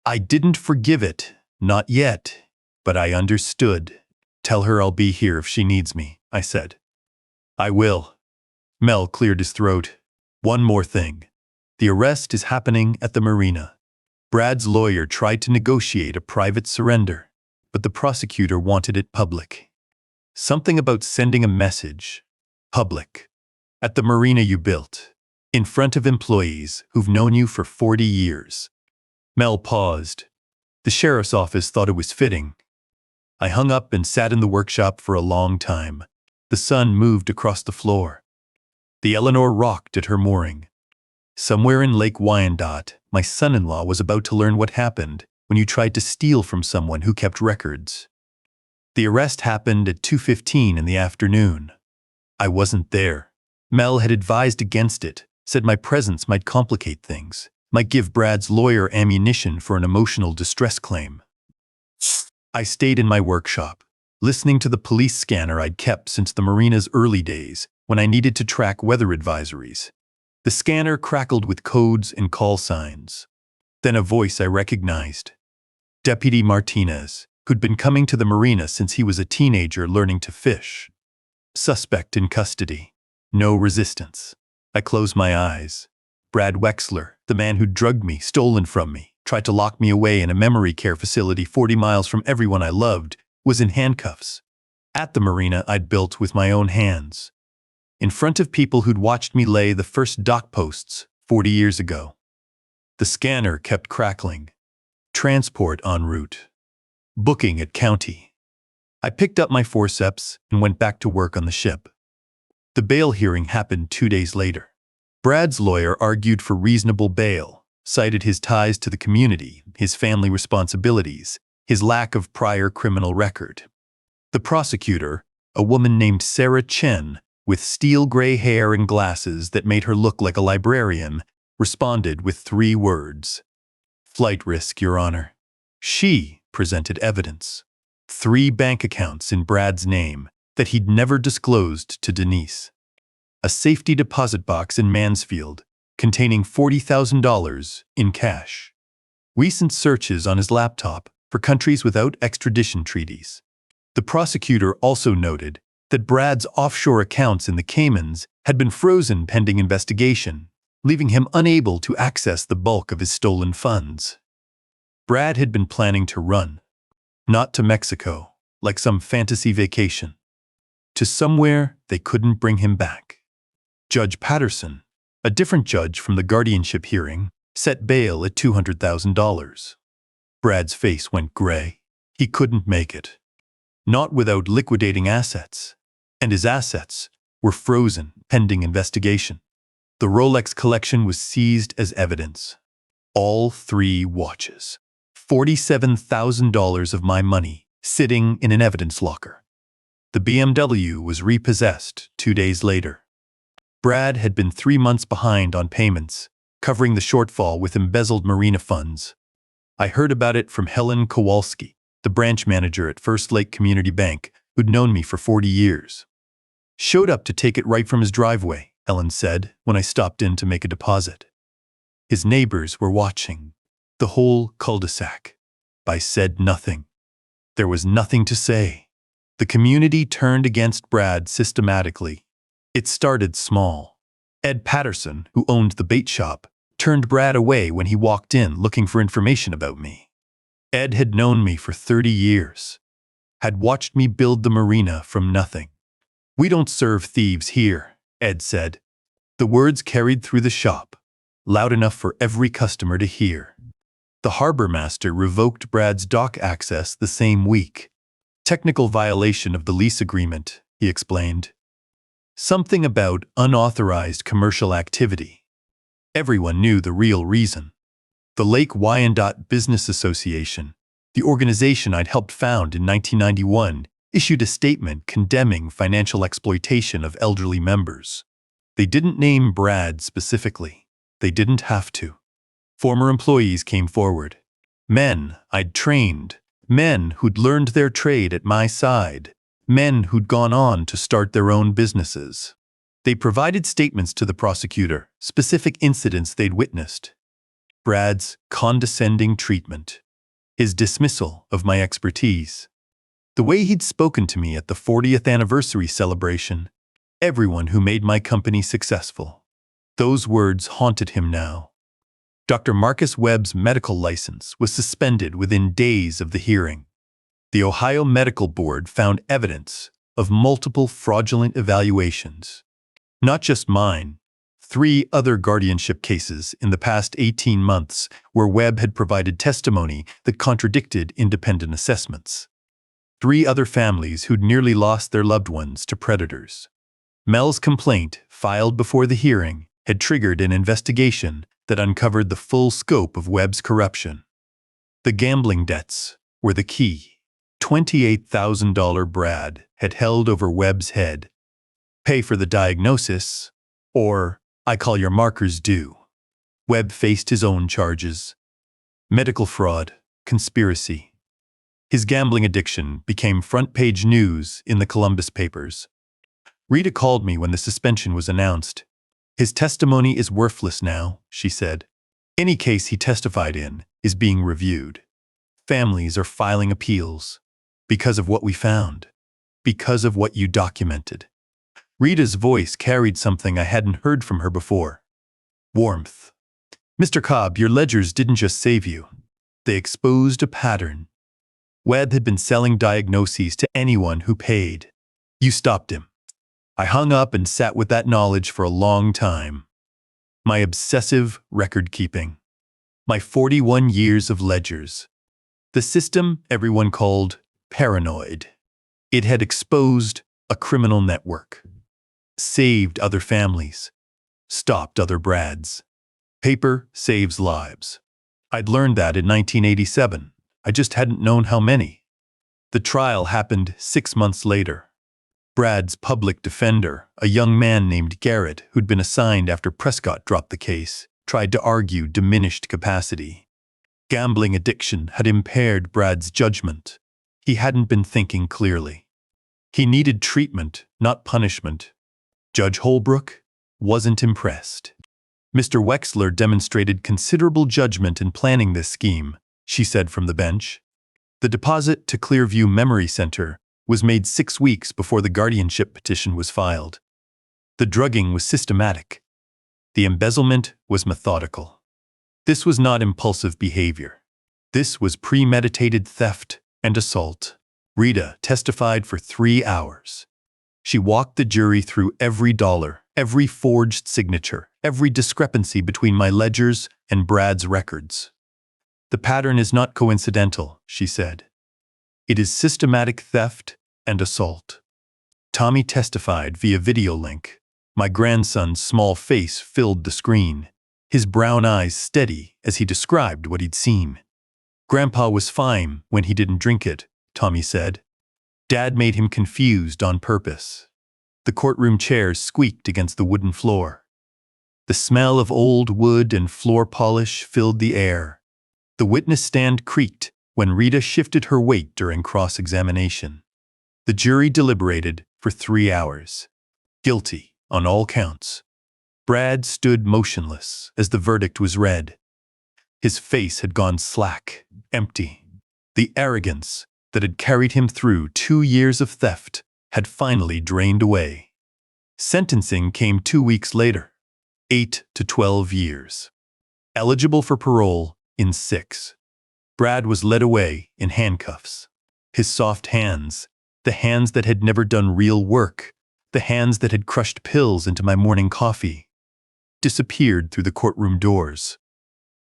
I didn't forgive it, not yet, but I understood. Tell her I'll be here if she needs me, I said. I will. Mel cleared his throat. One more thing. The arrest is happening at the Marina. Brad's lawyer tried to negotiate a private surrender, but the prosecutor wanted it public. Something about sending a message. Public. At the Marina you built. In front of employees who've known you for 40 years. Mel paused. The sheriff's office thought it was fitting. I hung up and sat in the workshop for a long time. The sun moved across the floor. The Eleanor rocked at her mooring. Somewhere in Lake Wyandotte, my son-in-law was about to learn what happened when you tried to steal from someone who kept records. The arrest happened at 2:15 in the afternoon. I wasn't there. Mel had advised against it, said my presence might complicate things, might give Brad's lawyer ammunition for an emotional distress claim. I stayed in my workshop, listening to the police scanner I'd kept since the Marina's early days when I needed to track weather advisories. The scanner crackled with codes and call signs. Then a voice I recognized. Deputy Martinez, who'd been coming to the Marina since he was a teenager learning to fish. Suspect in custody. No resistance. I closed my eyes. Brad Wexler, the man who drugged me, stolen from me, tried to lock me away in a memory care facility 40 miles from everyone I loved, was in handcuffs. At the Marina I'd built with my own hands. In front of people who'd watched me lay the first dock posts 40 years ago. The scanner kept crackling. Transport en route. Booking at county. I picked up my forceps and went back to work on the ship. The bail hearing happened 2 days later. Brad's lawyer argued for reasonable bail, cited his ties to the community, his family responsibilities, his lack of prior criminal record. The prosecutor, a woman named Sarah Chen, with steel gray hair and glasses that made her look like a librarian, responded with 3 words. Flight risk, Your Honor. She presented evidence. 3 bank accounts in Brad's name that he'd never disclosed to Denise. A safety deposit box in Mansfield, containing $40,000 in cash. Recent searches on his laptop for countries without extradition treaties. The prosecutor also noted that Brad's offshore accounts in the Caymans had been frozen pending investigation, leaving him unable to access the bulk of his stolen funds. Brad had been planning to run, not to Mexico, like some fantasy vacation, to somewhere they couldn't bring him back. Judge Patterson, a different judge from the guardianship hearing, set bail at $200,000. Brad's face went gray. He couldn't make it. Not without liquidating assets. And his assets were frozen pending investigation. The Rolex collection was seized as evidence. All 3 watches. $47,000 of my money sitting in an evidence locker. The BMW was repossessed 2 days later. Brad had been 3 months behind on payments, covering the shortfall with embezzled Marina funds. I heard about it from Helen Kowalski, the branch manager at First Lake Community Bank, who'd known me for 40 years. Showed up to take it right from his driveway, Ellen said, when I stopped in to make a deposit. His neighbors were watching. The whole cul-de-sac. I said nothing. There was nothing to say. The community turned against Brad systematically. It started small. Ed Patterson, who owned the bait shop, turned Brad away when he walked in looking for information about me. Ed had known me for 30 years. Had watched me build the Marina from nothing. "We don't serve thieves here," Ed said. The words carried through the shop, loud enough for every customer to hear. The harbor master revoked Brad's dock access the same week. Technical violation of the lease agreement, he explained. Something about unauthorized commercial activity. Everyone knew the real reason. The Lake Wyandotte Business Association, the organization I'd helped found in 1991, issued a statement condemning financial exploitation of elderly members. They didn't name Brad specifically. They didn't have to. Former employees came forward. Men I'd trained. Men who'd learned their trade at my side. Men who'd gone on to start their own businesses. They provided statements to the prosecutor, specific incidents they'd witnessed. Brad's condescending treatment. His dismissal of my expertise. The way he'd spoken to me at the 40th anniversary celebration. Everyone who made my company successful. Those words haunted him now. Dr. Marcus Webb's medical license was suspended within days of the hearing. The Ohio Medical Board found evidence of multiple fraudulent evaluations. Not just mine, 3 other guardianship cases in the past 18 months where Webb had provided testimony that contradicted independent assessments. 3 other families who'd nearly lost their loved ones to predators. Mel's complaint, filed before the hearing, had triggered an investigation that uncovered the full scope of Webb's corruption. The gambling debts were the key. $28,000 Brad had held over Webb's head. Pay for the diagnosis, or I call your markers due. Webb faced his own charges. Medical fraud, conspiracy. His gambling addiction became front-page news in the Columbus papers. Rita called me when the suspension was announced. "His testimony is worthless now," she said. "Any case he testified in is being reviewed. Families are filing appeals. Because of what we found. Because of what you documented." Rita's voice carried something I hadn't heard from her before. Warmth. "Mr. Cobb, your ledgers didn't just save you. They exposed a pattern. Webb had been selling diagnoses to anyone who paid. You stopped him." I hung up and sat with that knowledge for a long time. My obsessive record-keeping. My 41 years of ledgers. The system everyone called paranoid. It had exposed a criminal network. Saved other families. Stopped other Brads. Paper saves lives. I'd learned that in 1987. I just hadn't known how many. The trial happened 6 months later. Brad's public defender, a young man named Garrett, who'd been assigned after Prescott dropped the case, tried to argue diminished capacity. Gambling addiction had impaired Brad's judgment. He hadn't been thinking clearly. He needed treatment, not punishment. Judge Holbrook wasn't impressed. Mr. Wexler demonstrated considerable judgment in planning this scheme, she said from the bench. The deposit to Clearview Memory Center was made 6 weeks before the guardianship petition was filed. The drugging was systematic. The embezzlement was methodical. This was not impulsive behavior. This was premeditated theft and assault. Rita testified for 3 hours. She walked the jury through every dollar, every forged signature, every discrepancy between my ledgers and Brad's records. The pattern is not coincidental, she said. It is systematic theft and assault. Tommy testified via video link. My grandson's small face filled the screen, his brown eyes steady as he described what he'd seen. Grandpa was fine when he didn't drink it, Tommy said. Dad made him confused on purpose. The courtroom chairs squeaked against the wooden floor. The smell of old wood and floor polish filled the air. The witness stand creaked when Rita shifted her weight during cross-examination. The jury deliberated for 3 hours. Guilty on all counts. Brad stood motionless as the verdict was read. His face had gone slack, empty. The arrogance that had carried him through 2 years of theft had finally drained away. Sentencing came 2 weeks later, 8 to 12 years. Eligible for parole in 6. Brad was led away in handcuffs. His soft hands, the hands that had never done real work, the hands that had crushed pills into my morning coffee, disappeared through the courtroom doors.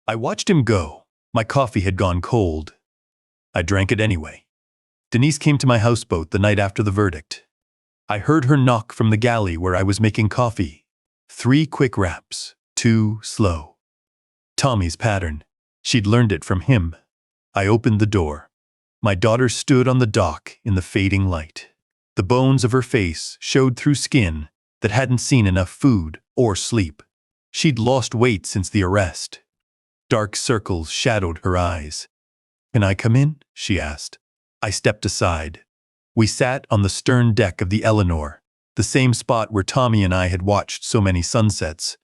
I watched him go. My coffee had gone cold. I drank it anyway. Denise came to my houseboat the night after the verdict. I heard her knock from the galley where I was making coffee. 3 quick raps, 2 slow. Tommy's pattern. She'd learned it from him. I opened the door. My daughter stood on the dock in the fading light. The bones of her face showed through skin that hadn't seen enough food or sleep. She'd lost weight since the arrest. Dark circles shadowed her eyes. "Can I come in?" she asked. I stepped aside. We sat on the stern deck of the Eleanor, the same spot where Tommy and I had watched so many sunsets.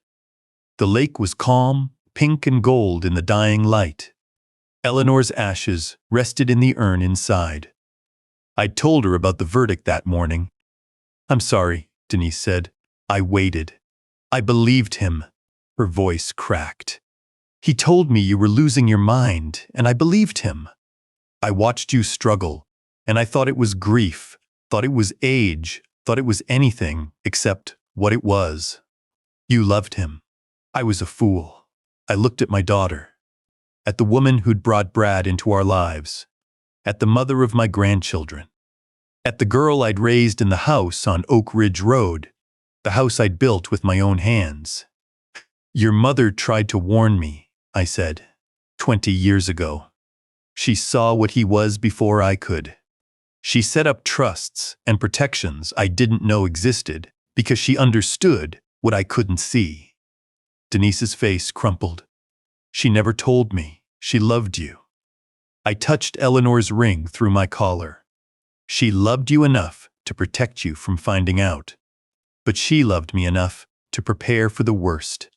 The lake was calm, pink and gold in the dying light. Eleanor's ashes rested in the urn inside. I'd told her about the verdict that morning. "I'm sorry," Denise said. "I waited. I believed him." Her voice cracked. "He told me you were losing your mind, and I believed him. I watched you struggle, and I thought it was grief, thought it was age, thought it was anything except what it was. You loved him. I was a fool." I looked at my daughter, at the woman who'd brought Brad into our lives, at the mother of my grandchildren, at the girl I'd raised in the house on Oak Ridge Road, the house I'd built with my own hands. "Your mother tried to warn me," I said, 20 years ago. "She saw what he was before I could. She set up trusts and protections I didn't know existed because she understood what I couldn't see." Denise's face crumpled. "She never told me she loved you." I touched Eleanor's ring through my collar. "She loved you enough to protect you from finding out. But she loved me enough to prepare for the worst."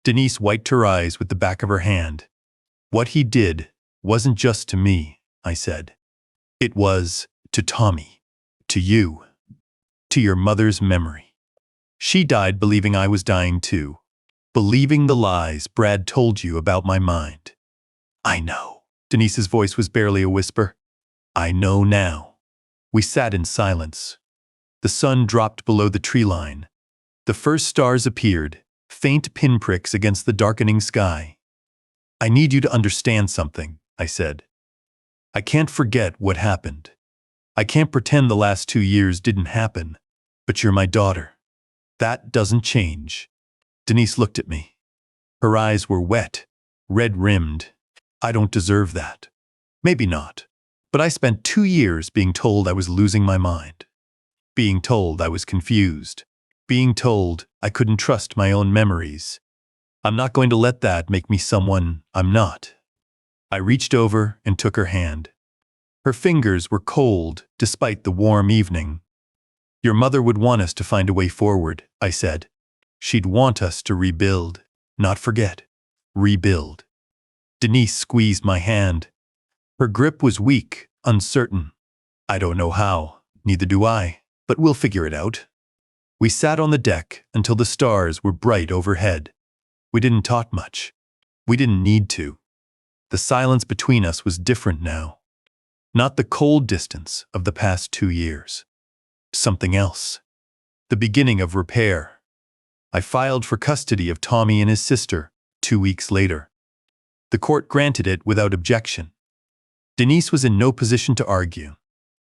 Denise wiped her eyes with the back of her hand. "What he did wasn't just to me," I said. "It was to Tommy, to you, to your mother's memory. She died believing I was dying too, believing the lies Brad told you about my mind." "I know." Denise's voice was barely a whisper. "I know now." We sat in silence. The sun dropped below the tree line. The first stars appeared, faint pinpricks against the darkening sky. "I need you to understand something," I said. "I can't forget what happened. I can't pretend the last 2 years didn't happen, but you're my daughter. That doesn't change." Denise looked at me. Her eyes were wet, red-rimmed. "I don't deserve that." "Maybe not, but I spent 2 years being told I was losing my mind. Being told I was confused. Being told I couldn't trust my own memories. I'm not going to let that make me someone I'm not." I reached over and took her hand. Her fingers were cold despite the warm evening. "Your mother would want us to find a way forward," I said. "She'd want us to rebuild." not forget. Rebuild. Denise squeezed my hand. Her grip was weak, uncertain. I don't know how, neither do I, but we'll figure it out. We sat on the deck until the stars were bright overhead. We didn't talk much. We didn't need to. The silence between us was different now. Not the cold distance of the past 2 years. Something else. The beginning of repair. I filed for custody of Tommy and his sister 2 weeks later. The court granted it without objection. Denise was in no position to argue.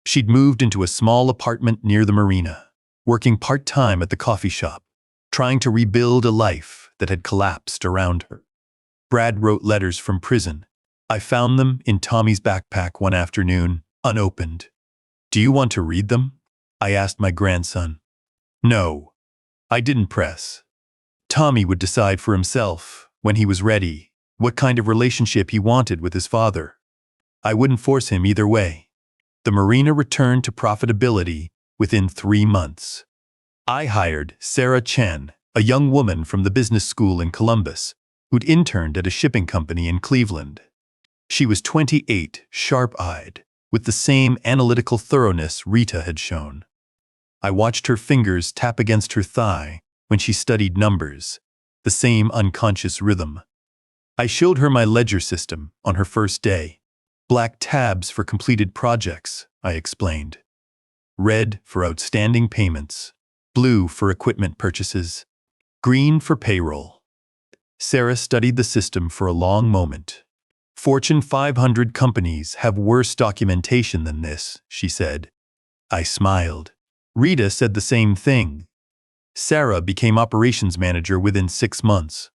She'd moved into a small apartment near the Marina, working part-time at the coffee shop, trying to rebuild a life that had collapsed around her. Brad wrote letters from prison. I found them in Tommy's backpack one afternoon, unopened. "Do you want to read them?" I asked my grandson. No. I didn't press. Tommy would decide for himself, when he was ready, what kind of relationship he wanted with his father. I wouldn't force him either way. The Marina returned to profitability within 3 months. I hired Sarah Chen, a young woman from the business school in Columbus, who'd interned at a shipping company in Cleveland. She was 28, sharp-eyed, with the same analytical thoroughness Rita had shown. I watched her fingers tap against her thigh when she studied numbers, the same unconscious rhythm. I showed her my ledger system on her first day. Black tabs for completed projects, I explained. Red for outstanding payments, blue for equipment purchases, green for payroll. Sarah studied the system for a long moment. Fortune 500 companies have worse documentation than this, she said. I smiled. Rita said the same thing. Sarah became operations manager within 6 months.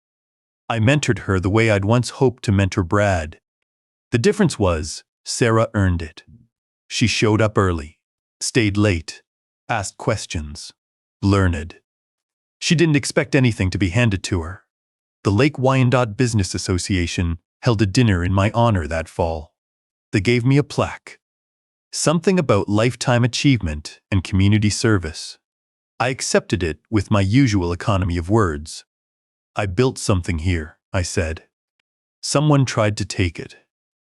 I mentored her the way I'd once hoped to mentor Brad. The difference was, Sarah earned it. She showed up early, stayed late, asked questions, learned. She didn't expect anything to be handed to her. The Lake Wyandotte Business Association held a dinner in my honor that fall. They gave me a plaque. Something about lifetime achievement and community service. I accepted it with my usual economy of words. I built something here, I said. Someone tried to take it.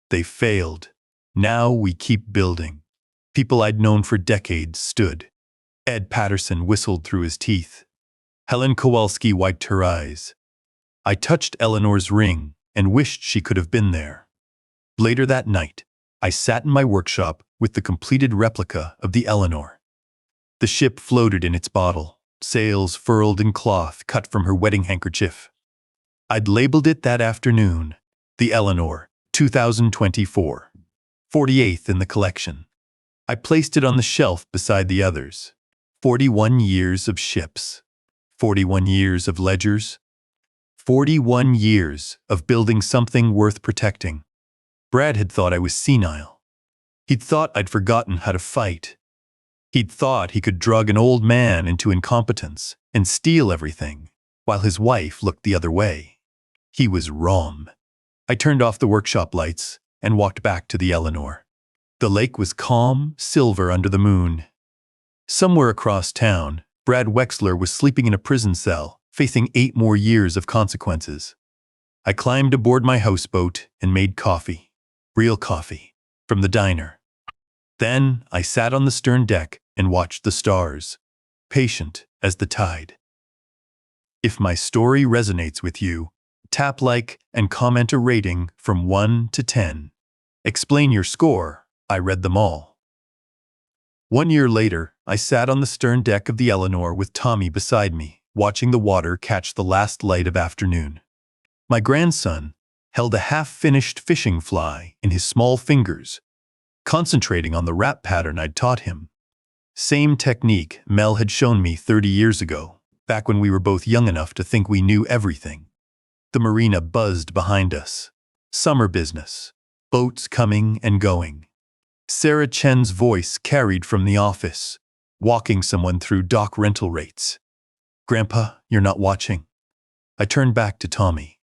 They failed. Now we keep building. People I'd known for decades stood. Ed Patterson whistled through his teeth. Helen Kowalski wiped her eyes. I touched Eleanor's ring and wished she could have been there. Later that night, I sat in my workshop with the completed replica of the Eleanor. The ship floated in its bottle, sails furled in cloth cut from her wedding handkerchief. I'd labeled it that afternoon, the Eleanor, 2024, 48th in the collection. I placed it on the shelf beside the others. 41 years of ships, 41 years of ledgers, 41 years of building something worth protecting. Brad had thought I was senile. He'd thought I'd forgotten how to fight. He'd thought he could drug an old man into incompetence and steal everything, while his wife looked the other way. He was wrong. I turned off the workshop lights and walked back to the Eleanor. The lake was calm, silver under the moon. Somewhere across town, Brad Wexler was sleeping in a prison cell, facing 8 more years of consequences. I climbed aboard my houseboat and made coffee, real coffee, from the diner. Then I sat on the stern deck and watched the stars, patient as the tide. If my story resonates with you, tap like and comment a rating from 1 to 10. Explain your score. I read them all. 1 year later, I sat on the stern deck of the Eleanor with Tommy beside me, watching the water catch the last light of afternoon. My grandson held a half-finished fishing fly in his small fingers, concentrating on the wrap pattern I'd taught him. Same technique Mel had shown me 30 years ago, back when we were both young enough to think we knew everything. The Marina buzzed behind us. Summer business. Boats coming and going. Sarah Chen's voice carried from the office, walking someone through dock rental rates. "Grandpa, you're not watching." I turned back to Tommy.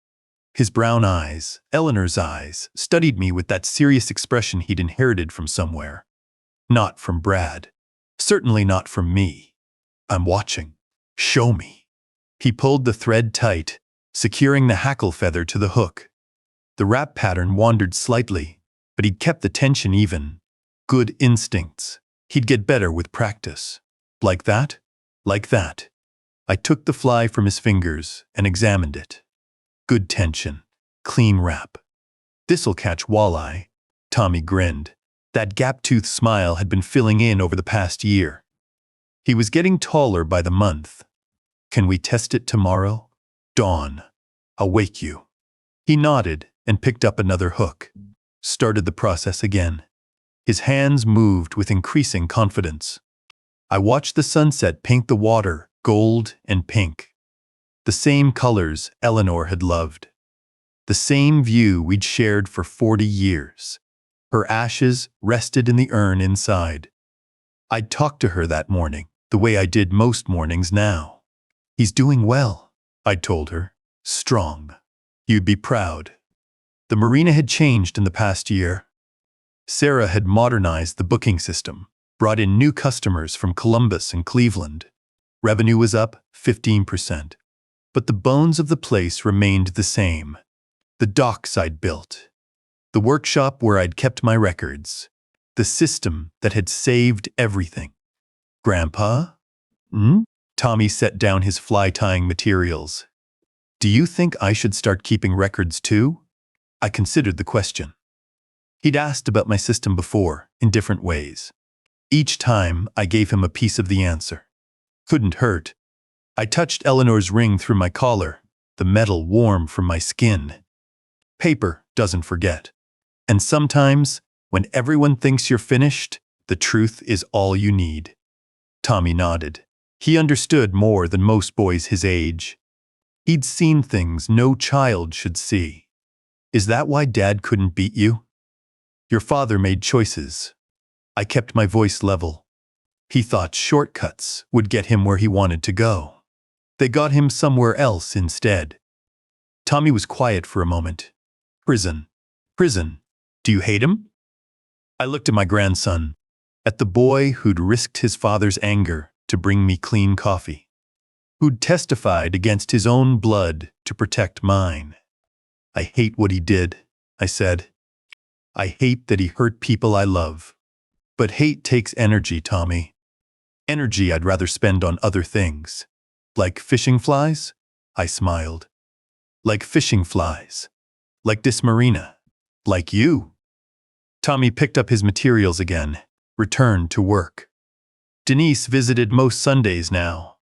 His brown eyes, Eleanor's eyes, studied me with that serious expression he'd inherited from somewhere. Not from Brad. Certainly not from me. "I'm watching. Show me." He pulled the thread tight, securing the hackle feather to the hook. The wrap pattern wandered slightly, but he'd kept the tension even. Good instincts. He'd get better with practice. Like that? Like that. I took the fly from his fingers and examined it. Good tension. Clean wrap. This'll catch walleye. Tommy grinned. That gap-toothed smile had been filling in over the past year. He was getting taller by the month. Can we test it tomorrow? Dawn. I'll wake you. He nodded and picked up another hook. Started the process again. His hands moved with increasing confidence. I watched the sunset paint the water gold and pink. The same colors Eleanor had loved. The same view we'd shared for 40 years. Her ashes rested in the urn inside. I'd talked to her that morning, the way I did most mornings now. He's doing well, I'd told her. Strong. You'd be proud. The Marina had changed in the past year. Sarah had modernized the booking system, brought in new customers from Columbus and Cleveland. Revenue was up 15%. But the bones of the place remained the same. The docks I'd built. The workshop where I'd kept my records. The system that had saved everything. Grandpa? Tommy set down his fly-tying materials. Do you think I should start keeping records too? I considered the question. He'd asked about my system before, in different ways. Each time, I gave him a piece of the answer. Couldn't hurt. I touched Eleanor's ring through my collar, the metal warm from my skin. Paper doesn't forget. And sometimes, when everyone thinks you're finished, the truth is all you need. Tommy nodded. He understood more than most boys his age. He'd seen things no child should see. Is that why Dad couldn't beat you? Your father made choices. I kept my voice level. He thought shortcuts would get him where he wanted to go. They got him somewhere else instead. Tommy was quiet for a moment. Prison. Prison. Do you hate him? I looked at my grandson, at the boy who'd risked his father's anger to bring me clean coffee, who'd testified against his own blood to protect mine. I hate what he did, I said. I hate that he hurt people I love. But hate takes energy, Tommy. Energy I'd rather spend on other things. Like fishing flies? I smiled. Like fishing flies. Like this Marina. Like you. Tommy picked up his materials again, returned to work. Denise visited most Sundays now.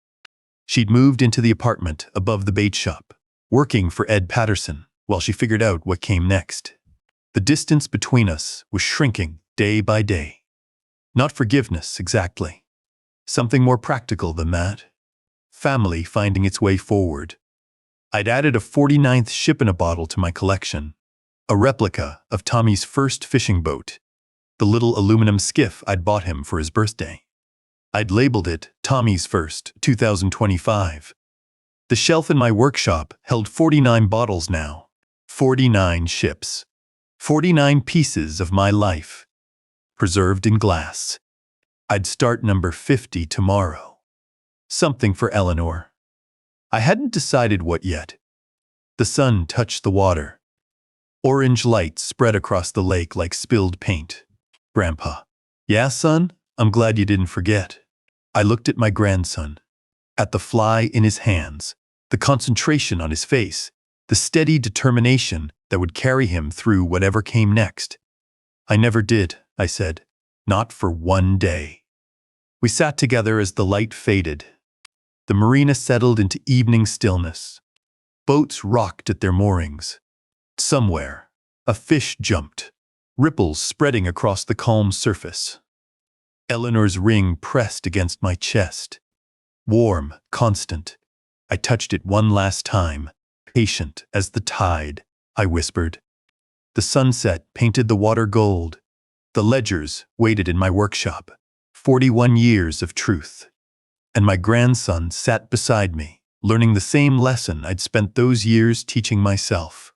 She'd moved into the apartment above the bait shop, working for Ed Patterson while she figured out what came next. The distance between us was shrinking day by day. Not forgiveness, exactly. Something more practical than that. Family finding its way forward. I'd added a 49th ship in a bottle to my collection. A replica of Tommy's first fishing boat. The little aluminum skiff I'd bought him for his birthday. I'd labeled it Tommy's First 2025. The shelf in my workshop held 49 bottles now. 49 ships. 49 pieces of my life. Preserved in glass. I'd start number 50 tomorrow. Something for Eleanor. I hadn't decided what yet. The sun touched the water. Orange light spread across the lake like spilled paint. Grandpa. Yeah, son? I'm glad you didn't forget. I looked at my grandson. At the fly in his hands. The concentration on his face. The steady determination that would carry him through whatever came next. I never did, I said. Not for one day. We sat together as the light faded. The marina settled into evening stillness. Boats rocked at their moorings. Somewhere, a fish jumped, ripples spreading across the calm surface. Eleanor's ring pressed against my chest. Warm, constant. I touched it one last time, patient as the tide, I whispered. The sunset painted the water gold. The ledgers waited in my workshop. 41 years of truth. And my grandson sat beside me, learning the same lesson I'd spent those years teaching myself.